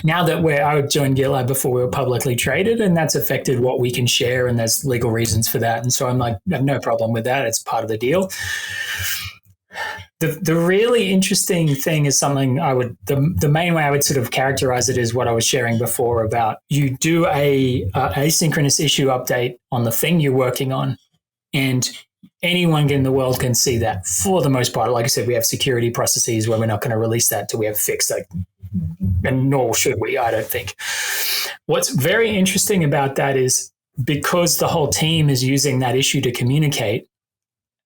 Now that I joined GitLab before we were publicly traded, and that's affected what we can share, and there's legal reasons for that. And so I'm like, I have no problem with that. It's part of the deal. The really interesting thing is something the main way I would sort of characterize it is what I was sharing before about you do a asynchronous issue update on the thing you're working on, and anyone in the world can see that for the most part. Like I said, we have security processes where we're not going to release that till we have fixed it, and nor should we, I don't think. What's very interesting about that is because the whole team is using that issue to communicate,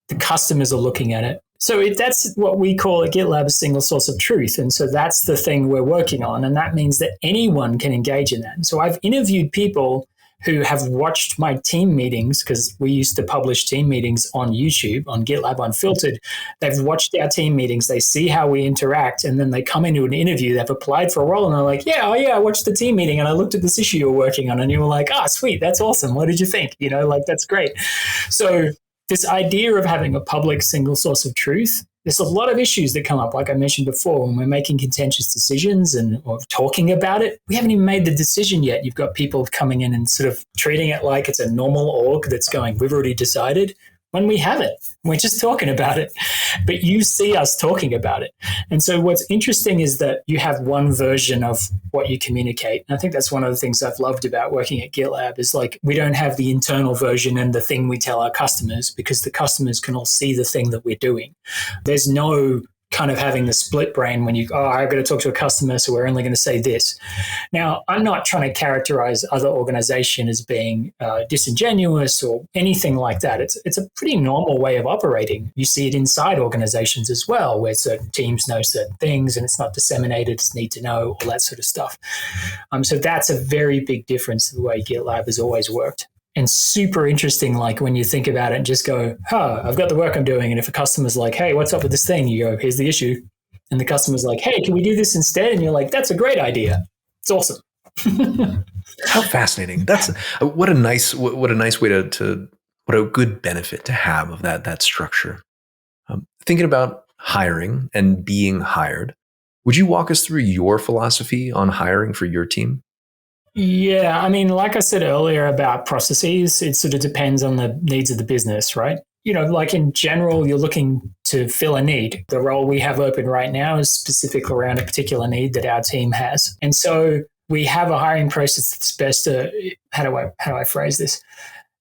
the customers are looking at it. So that's what we call at GitLab a single source of truth. And so that's the thing we're working on. And that means that anyone can engage in that. And so I've interviewed people who have watched my team meetings, because we used to publish team meetings on YouTube, on GitLab Unfiltered. They've watched our team meetings. They see how we interact. And then they come into an interview. They've applied for a role. And they're like, I watched the team meeting and I looked at this issue you're working on. And you were like, sweet, that's awesome. What did you think? That's great. So this idea of having a public single source of truth, there's a lot of issues that come up, like I mentioned before, when we're making contentious decisions or talking about it. We haven't even made the decision yet. You've got people coming in and sort of treating it like it's a normal org that's going, we've already decided, when we haven't. We're just talking about it. But you see us talking about it. And so what's interesting is that you have one version of what you communicate. And I think that's one of the things I've loved about working at GitLab is like we don't have the internal version and the thing we tell our customers, because the customers can all see the thing that we're doing. There's no kind of having the split brain when I've got to talk to a customer, so we're only going to say this. Now, I'm not trying to characterize other organizations as being disingenuous or anything like that. It's a pretty normal way of operating. You see it inside organizations as well, where certain teams know certain things and it's not disseminated, it's need to know, all that sort of stuff. So that's a very big difference to the way GitLab has always worked. And super interesting, like when you think about it and just go, I've got the work I'm doing. And if a customer's like, hey, what's up with this thing? You go, here's the issue. And the customer's like, hey, can we do this instead? And you're like, that's a great idea. It's awesome. How fascinating. That's what a nice way to what a good benefit to have of that structure. Thinking about hiring and being hired, would you walk us through your philosophy on hiring for your team? Yeah, I mean, like I said earlier about processes, it sort of depends on the needs of the business, right? Like in general, you're looking to fill a need. The role we have open right now is specific around a particular need that our team has. And so we have a hiring process that's best to, how do I phrase this?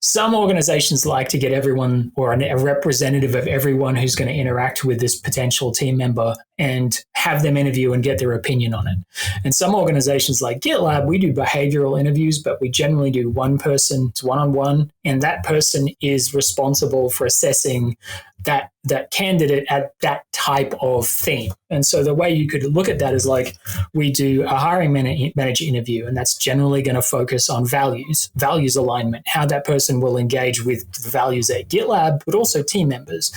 Some organizations like to get everyone or a representative of everyone who's going to interact with this potential team member and have them interview and get their opinion on it. And some organizations like GitLab, we do behavioral interviews, but we generally do one person, it's one-on-one, and that person is responsible for assessing that candidate at that type of theme. And so the way you could look at that is like we do a hiring manager interview, and that's generally going to focus on values alignment, how that person will engage with the values at GitLab, but also team members.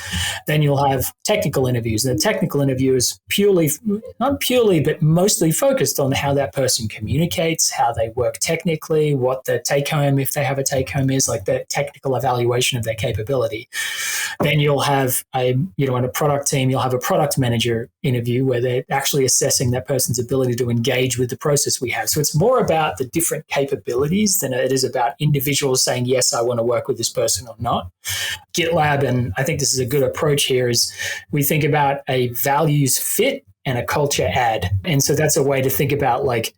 Then you'll have technical interviews, and the technical interview is not purely, but mostly focused on how that person communicates, how they work technically, what the take home, if they have a take home, is like the technical evaluation of their capability. Then you'll have in a product team, you'll have a product manager interview where they're actually assessing that person's ability to engage with the process we have. So it's more about the different capabilities than it is about individuals saying, yes, I want to work with this person or not. GitLab, and I think this is a good approach here, is we think about a values fit and a culture add. And so that's a way to think about like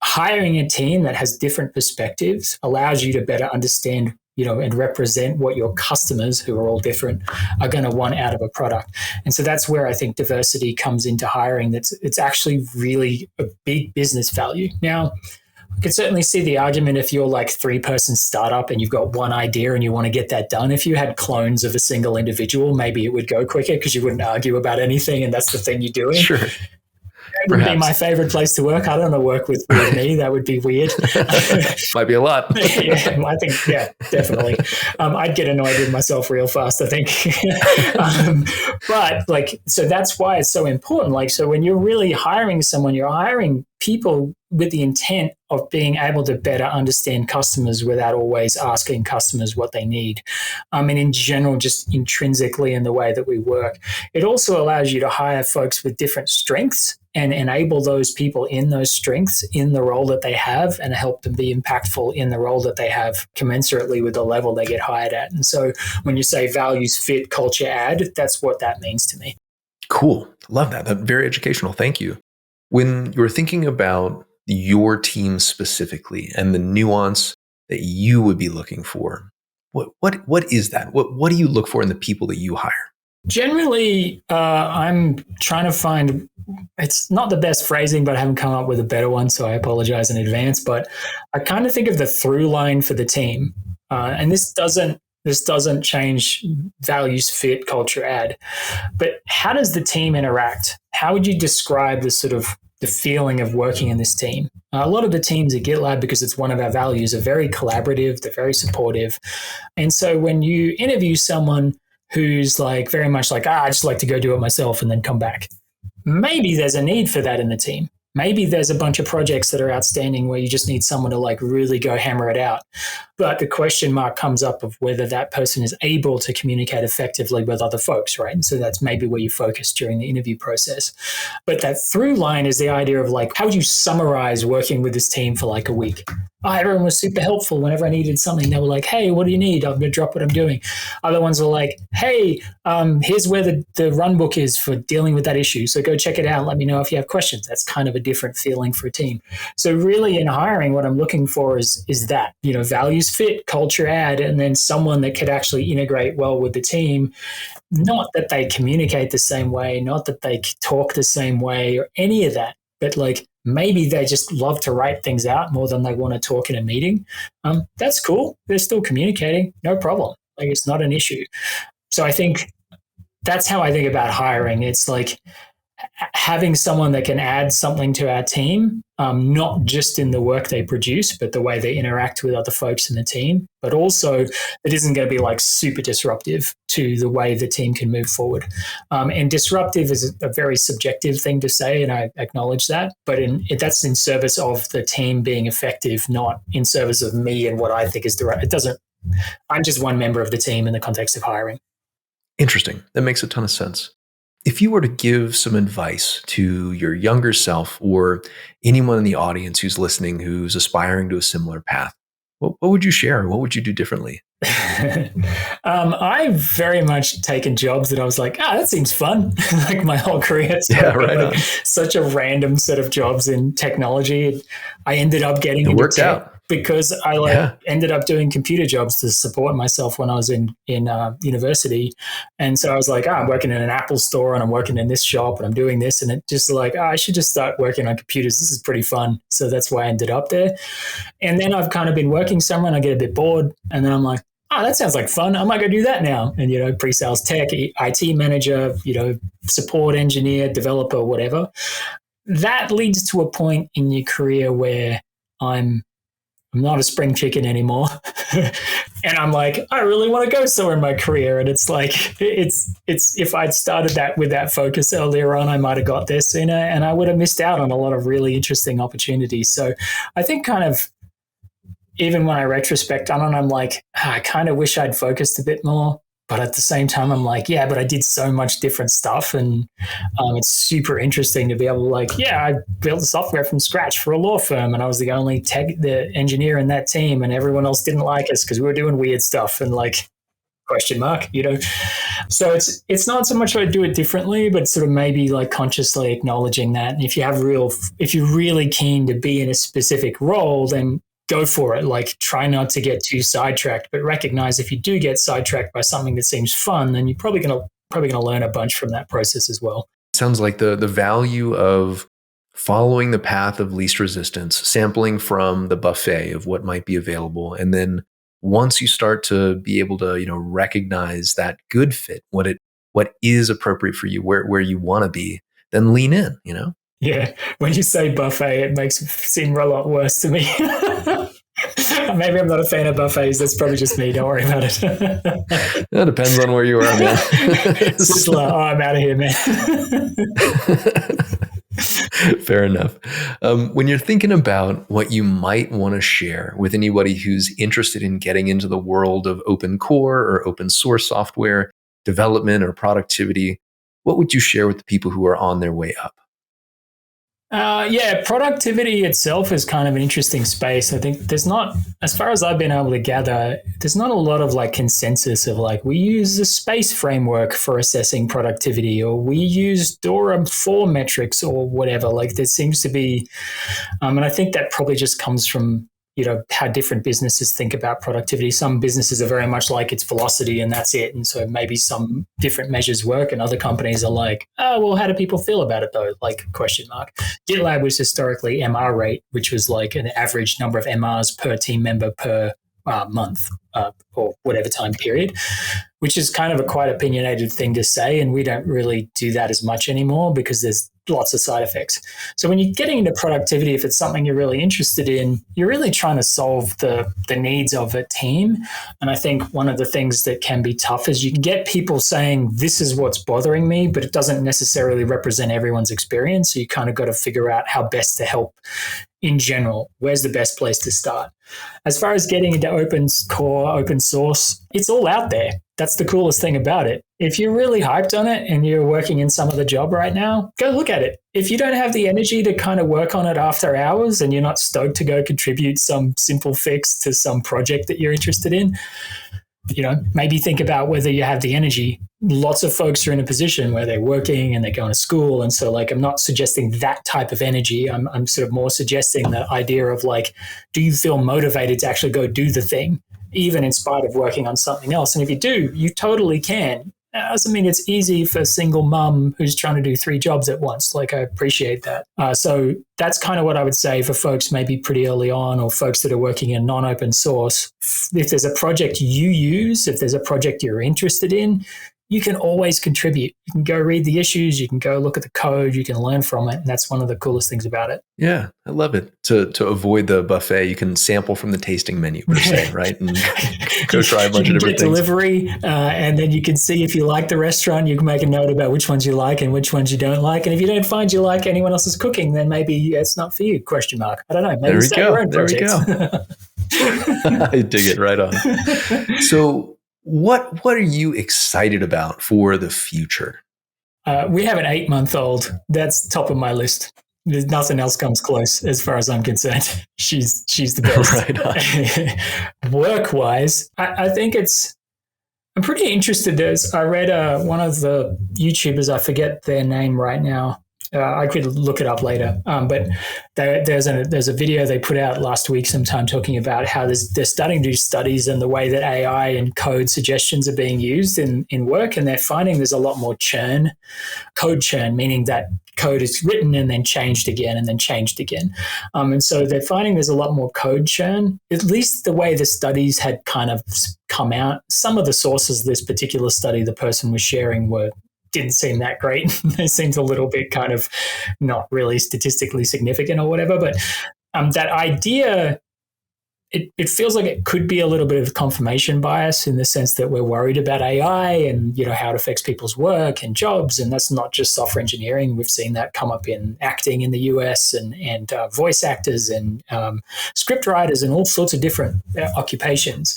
hiring a team that has different perspectives allows you to better understand and represent what your customers, who are all different, are going to want out of a product. And so that's where I think diversity comes into hiring. It's actually really a big business value. Now, I could certainly see the argument if you're like 3-person startup and you've got one idea and you want to get that done. If you had clones of a single individual, maybe it would go quicker because you wouldn't argue about anything and that's the thing you're doing. Sure. It would be my favorite place to work. I don't want to work with me. That would be weird. Might be a lot. Yeah, I think, definitely. I'd get annoyed with myself real fast, I think. But so that's why it's so important. So when you're really hiring someone, you're hiring people with the intent of being able to better understand customers without always asking customers what they need. And in general, just intrinsically in the way that we work, it also allows you to hire folks with different strengths and enable those people in those strengths in the role that they have and help them be impactful in the role that they have commensurately with the level they get hired at. And so when you say values fit, culture add, that's what that means to me. Cool. Love that. That's very educational. Thank you. When you're thinking about your team specifically and the nuance that you would be looking for, what is that? What do you look for in the people that you hire? Generally, I'm trying to find, it's not the best phrasing, but I haven't come up with a better one, so I apologize in advance. But I kind of think of the through line for the team. And this doesn't change values, fit, culture, add. But how does the team interact? How would you describe the sort of the feeling of working in this team? A lot of the teams at GitLab, because it's one of our values, are very collaborative, they're very supportive. And so when you interview someone who's like very much like, I just like to go do it myself and then come back, maybe there's a need for that in the team. Maybe there's a bunch of projects that are outstanding where you just need someone to like really go hammer it out. But the question mark comes up of whether that person is able to communicate effectively with other folks, right? And so that's maybe where you focus during the interview process. But that through line is the idea of like, how would you summarize working with this team for like a week? Oh, everyone was super helpful. Whenever I needed something, they were like, hey, what do you need? I'm going to drop what I'm doing. Other ones were like, hey, here's where the run book is for dealing with that issue. So go check it out. Let me know if you have questions. That's kind of a different feeling for a team. So really in hiring, what I'm looking for is that, values fit, culture add, and then someone that could actually integrate well with the team. Not that they communicate the same way, not that they talk the same way or any of that, but like maybe they just love to write things out more than they want to talk in a meeting. That's cool. They're still communicating. No problem. Like it's not an issue. So I think that's how I think about hiring. It's like having someone that can add something to our team, not just in the work they produce, but the way they interact with other folks in the team, but also it isn't going to be like super disruptive to the way the team can move forward. And disruptive is a very subjective thing to say, and I acknowledge that, but that's in service of the team being effective, not in service of me and what I think is the right. It doesn't, I'm just one member of the team in the context of hiring. Interesting. That makes a ton of sense. If you were to give some advice to your younger self or anyone in the audience who's listening who's aspiring to a similar path, what would you share? What would you do differently? I've very much taken jobs that I was like, that seems fun. Like my whole career. Such a random set of jobs in technology. I ended up getting into worked tech out because I ended up doing computer jobs to support myself when I was in university. And so I was like, I'm working in an Apple store and I'm working in this shop and I'm doing this. And it just like, I should just start working on computers. This is pretty fun. So that's why I ended up there. And then I've kind of been working somewhere and I get a bit bored. And then I'm like, that sounds like fun. I might go do that now. And, pre-sales tech, IT manager, support engineer, developer, whatever. That leads to a point in your career where I'm not a spring chicken anymore. And I'm like, I really want to go somewhere in my career. And it's like, it's if I'd started that with that focus earlier on, I might have got there sooner and I would have missed out on a lot of really interesting opportunities. So I think kind of, even when I retrospect on it, I'm like, I kind of wish I'd focused a bit more. But at the same time, I'm like, but I did so much different stuff. And it's super interesting to be able to I built software from scratch for a law firm. And I was the only the engineer in that team. And everyone else didn't like us because we were doing weird stuff and question mark. So it's not so much I do it differently, but sort of maybe consciously acknowledging that. And if you're really keen to be in a specific role, then go for it. Try not to get too sidetracked, but recognize if you do get sidetracked by something that seems fun, then you're probably gonna learn a bunch from that process as well. Sounds like the value of following the path of least resistance, sampling from the buffet of what might be available, and then once you start to be able to recognize that good fit, what is appropriate for you, where you want to be, then lean in. Yeah, when you say buffet, it makes it seem a lot worse to me. Maybe I'm not a fan of buffets. That's probably just me. Don't worry about it. That depends on where you are, man. It's just I'm out of here, man. Fair enough. When you're thinking about what you might want to share with anybody who's interested in getting into the world of open core or open source software development or productivity, what would you share with the people who are on their way up? Yeah, productivity itself is kind of an interesting space. I think there's not, as far as I've been able to gather, there's not a lot of like consensus of like, we use a space framework for assessing productivity, or we use Dora 4 metrics or whatever. Like there seems to be, and I think that probably just comes from, how different businesses think about productivity. Some businesses are very much like it's velocity and that's it. And so maybe some different measures work, and other companies are like, oh, well, how do people feel about it though? Like question mark. GitLab was historically MR rate, which was like an average number of MRs per team member per month or whatever time period, which is kind of a quite opinionated thing to say. And we don't really do that as much anymore because there's lots of side effects. So when you're getting into productivity, if it's something you're really interested in, you're really trying to solve the needs of a team. And I think one of the things that can be tough is you can get people saying, this is what's bothering me, but it doesn't necessarily represent everyone's experience. So you kind of got to figure out how best to help in general. Where's the best place to start? As far as getting into open source, it's all out there. That's the coolest thing about it. If you're really hyped on it and you're working in some other job right now, go look at it. If you don't have the energy to kind of work on it after hours and you're not stoked to go contribute some simple fix to some project that you're interested in, maybe think about whether you have the energy. Lots of folks are in a position where they're working and they're going to school. And so like, I'm not suggesting that type of energy. I'm sort of more suggesting the idea of like, do you feel motivated to actually go do the thing, even in spite of working on something else? And if you do, you totally can. That doesn't mean it's easy for a single mum who's trying to do 3 jobs at once. Like I appreciate that. So that's kind of what I would say for folks maybe pretty early on, or folks that are working in non-open source. If there's a project you use, if there's a project you're interested in, you can always contribute. You can go read the issues, you can go look at the code, you can learn from it. And that's one of the coolest things about it. Yeah, I love it. To avoid the buffet, you can sample from the tasting menu per se, right? And go try a bunch of different things. Delivery, and then you can see if you like the restaurant, you can make a note about which ones you like and which ones you don't like. And if you don't find you like anyone else's cooking, then maybe it's not for you, question mark. I don't know. Maybe start your own project. There we go. I dig it, right on. So what are you excited about for the future? We have an 8-month-old. That's top of my list. There's nothing else comes close as far as I'm concerned. She's the best. Right. Work-wise, I think I'm pretty interested. I read one of the YouTubers, I forget their name right now. I could look it up later. But there's a video they put out last week sometime talking about how they're starting to do studies and the way that AI and code suggestions are being used in work. And they're finding there's a lot more code churn, meaning that code is written and then changed again and then changed again. And so they're finding there's a lot more code churn, at least the way the studies had kind of come out. Some of the sources of this particular study the person was sharing didn't seem that great. It seems a little bit kind of not really statistically significant or whatever. But that idea, it feels like it could be a little bit of confirmation bias in the sense that we're worried about AI and how it affects people's work and jobs. And that's not just software engineering. We've seen that come up in acting in the US and voice actors and script writers and all sorts of different occupations.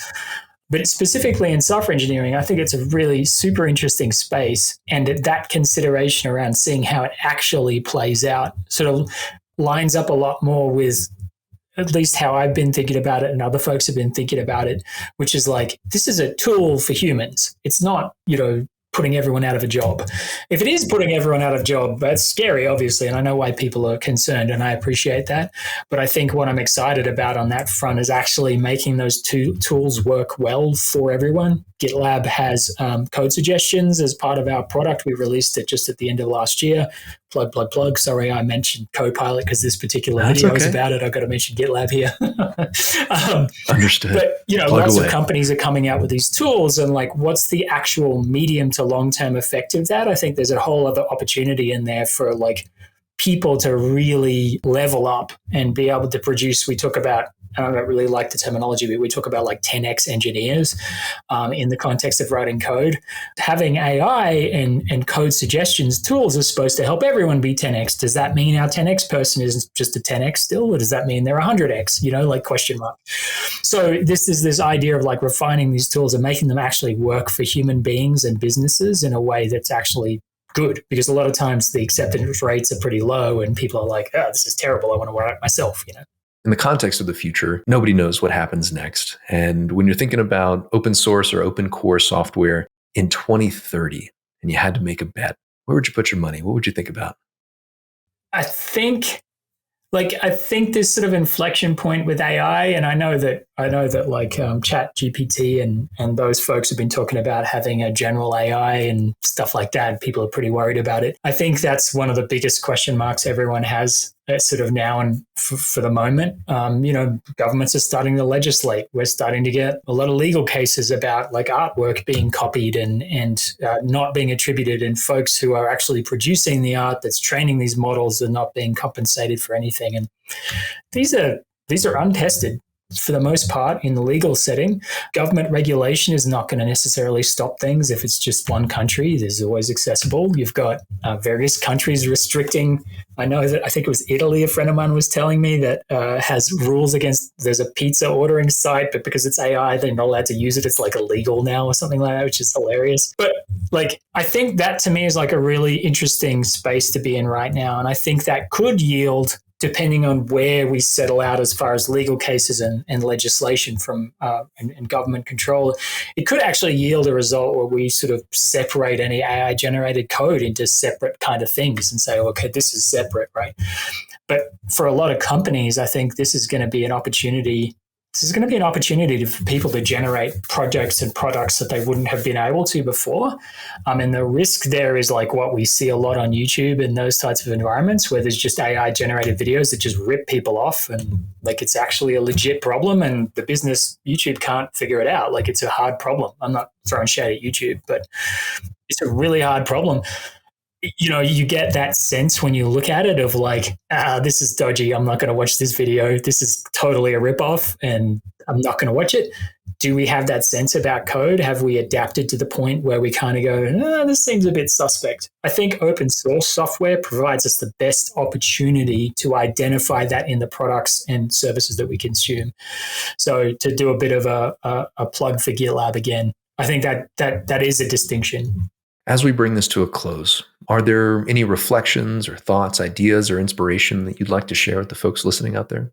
But specifically in software engineering, I think it's a really super interesting space. And that consideration around seeing how it actually plays out sort of lines up a lot more with at least how I've been thinking about it and other folks have been thinking about it, which is like, this is a tool for humans. It's not, putting everyone out of a job. If it is putting everyone out of a job, that's scary, obviously, and I know why people are concerned, and I appreciate that. But I think what I'm excited about on that front is actually making those two tools work well for everyone. GitLab has code suggestions as part of our product. We released it just at the end of last year. Plug. Sorry, I mentioned Copilot because this particular video is about it. I've got to mention GitLab here. Understood. But, lots of companies are coming out with these tools, and like, what's the actual medium to long-term effect of that? I think there's a whole other opportunity in there for like people to really level up and be able to produce. We talk about, I don't really like the terminology, but we talk about like 10x engineers in the context of writing code. Having AI and code suggestions tools is supposed to help everyone be 10x. Does that mean our 10x person is just a 10x still, or does that mean they're 100x? Question mark. So this is this idea of like refining these tools and making them actually work for human beings and businesses in a way that's actually good, because a lot of times the acceptance rates are pretty low and people are like, oh, this is terrible. I want to write it myself, In the context of the future, nobody knows what happens next. And when you're thinking about open source or open core software in 2030, and you had to make a bet, where would you put your money? What would you think about? I think this sort of inflection point with AI, and I know that like Chat GPT and those folks have been talking about having a general AI and stuff like that. People are pretty worried about it. I think that's one of the biggest question marks everyone has sort of now and for the moment. Governments are starting to legislate. We're starting to get a lot of legal cases about like artwork being copied and not being attributed, and folks who are actually producing the art that's training these models are not being compensated for anything. And these are untested for the most part in the legal setting. Government regulation is not going to necessarily stop things if it's just one country. There's always accessible. You've got various countries restricting. I think it was Italy, a friend of mine was telling me, that has rules against, there's a pizza ordering site, but because it's AI, they're not allowed to use it. It's like illegal now or something like that, which is hilarious. But like, I think that to me is like a really interesting space to be in right now. And I think that could yield, depending on where we settle out as far as legal cases and legislation from and government control, it could actually yield a result where we sort of separate any AI-generated code into separate kind of things and say, okay, this is separate, right? But for a lot of companies, I think this is going to be an opportunity. This is going to be an opportunity for people to generate projects and products that they wouldn't have been able to before. And the risk there is like what we see a lot on YouTube and those types of environments where there's just AI generated videos that just rip people off, and like it's actually a legit problem and the business, YouTube, can't figure it out. Like it's a hard problem. I'm not throwing shade at YouTube, but it's a really hard problem. You get that sense when you look at it of like, this is dodgy. I'm not going to watch this video. This is totally a ripoff and I'm not going to watch it. Do we have that sense about code? Have we adapted to the point where we kind of go, this seems a bit suspect? I think open source software provides us the best opportunity to identify that in the products and services that we consume. So to do a bit of a plug for GitLab again, I think that is a distinction. As we bring this to a close, are there any reflections or thoughts, ideas, or inspiration that you'd like to share with the folks listening out there?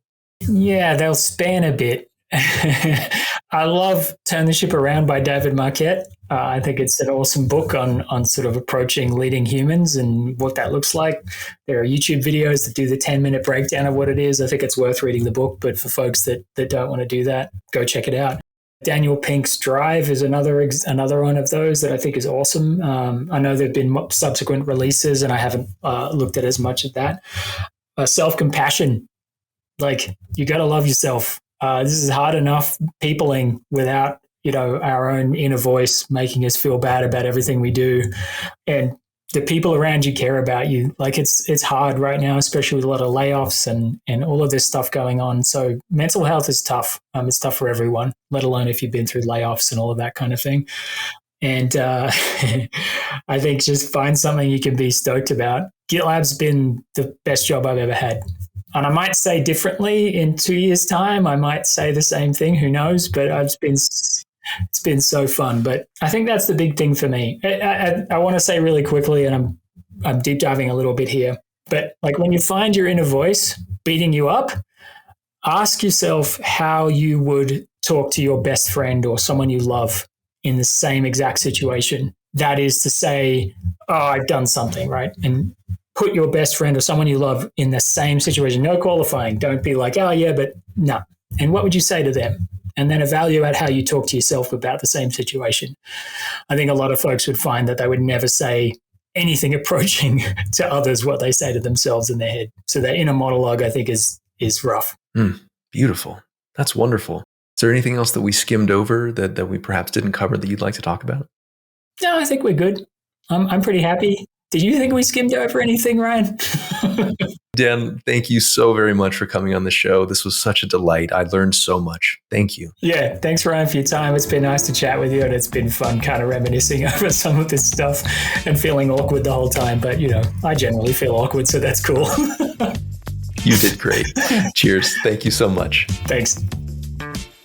Yeah, they'll span a bit. I love Turn the Ship Around by David Marquette. I think it's an awesome book on sort of approaching leading humans and what that looks like. There are YouTube videos that do the 10-minute breakdown of what it is. I think it's worth reading the book, but for folks that don't want to do that, go check it out. Daniel Pink's Drive is another one of those that I think is awesome. I know there have been subsequent releases, and I haven't looked at as much of that. Self-compassion, like you got to love yourself. This is hard enough peopling without our own inner voice making us feel bad about everything we do, and the people around you care about you. Like it's hard right now, especially with a lot of layoffs and all of this stuff going on. So mental health is tough. It's tough for everyone, let alone if you've been through layoffs and all of that kind of thing. And I think just find something you can be stoked about. GitLab's been the best job I've ever had. And I might say differently in 2 years' time. I might say the same thing. Who knows? But it's been so fun. But I think that's the big thing for me. I want to say really quickly, and I'm deep diving a little bit here, but like when you find your inner voice beating you up, ask yourself how you would talk to your best friend or someone you love in the same exact situation. That is to say, I've done something, right? And put your best friend or someone you love in the same situation. No qualifying. Don't be like, but no. And what would you say to them? And then evaluate how you talk to yourself about the same situation. I think a lot of folks would find that they would never say anything approaching to others what they say to themselves in their head. So that inner monologue, I think, is rough. Beautiful. That's wonderful. Is there anything else that we skimmed over that we perhaps didn't cover that you'd like to talk about? No, I think we're good. I'm pretty happy. Did you think we skimmed over anything, Ryan? Dan, thank you so very much for coming on the show. This was such a delight. I learned so much. Thank you. Yeah, thanks, Ryan, for your time. It's been nice to chat with you, and it's been fun kind of reminiscing over some of this stuff and feeling awkward the whole time. But, I generally feel awkward, so that's cool. You did great. Cheers. Thank you so much. Thanks.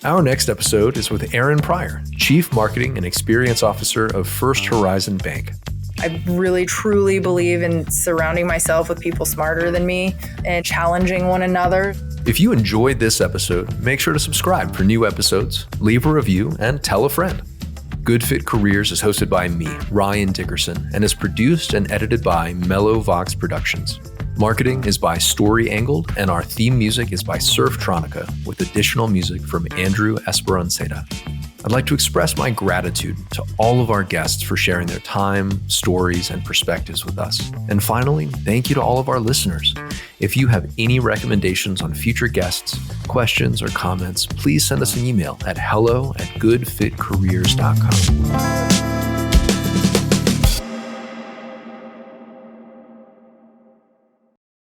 Our next episode is with Aaron Pryor, Chief Marketing and Experience Officer of First Horizon Bank. I I really, truly believe in surrounding myself with people smarter than me and challenging one another. If you enjoyed this episode, make sure to subscribe for new episodes, leave a review, and tell a friend. Good Fit Careers is hosted by me, Ryan Dickerson, and is produced and edited by Mellow Vox Productions. Marketing is by Story Angled, and our theme music is by Surftronica, with additional music from Andrew Esperanceta. I'd like to express my gratitude to all of our guests for sharing their time, stories, and perspectives with us. And finally, thank you to all of our listeners. If you have any recommendations on future guests, questions, or comments, please send us an email at hello@goodfitcareers.com.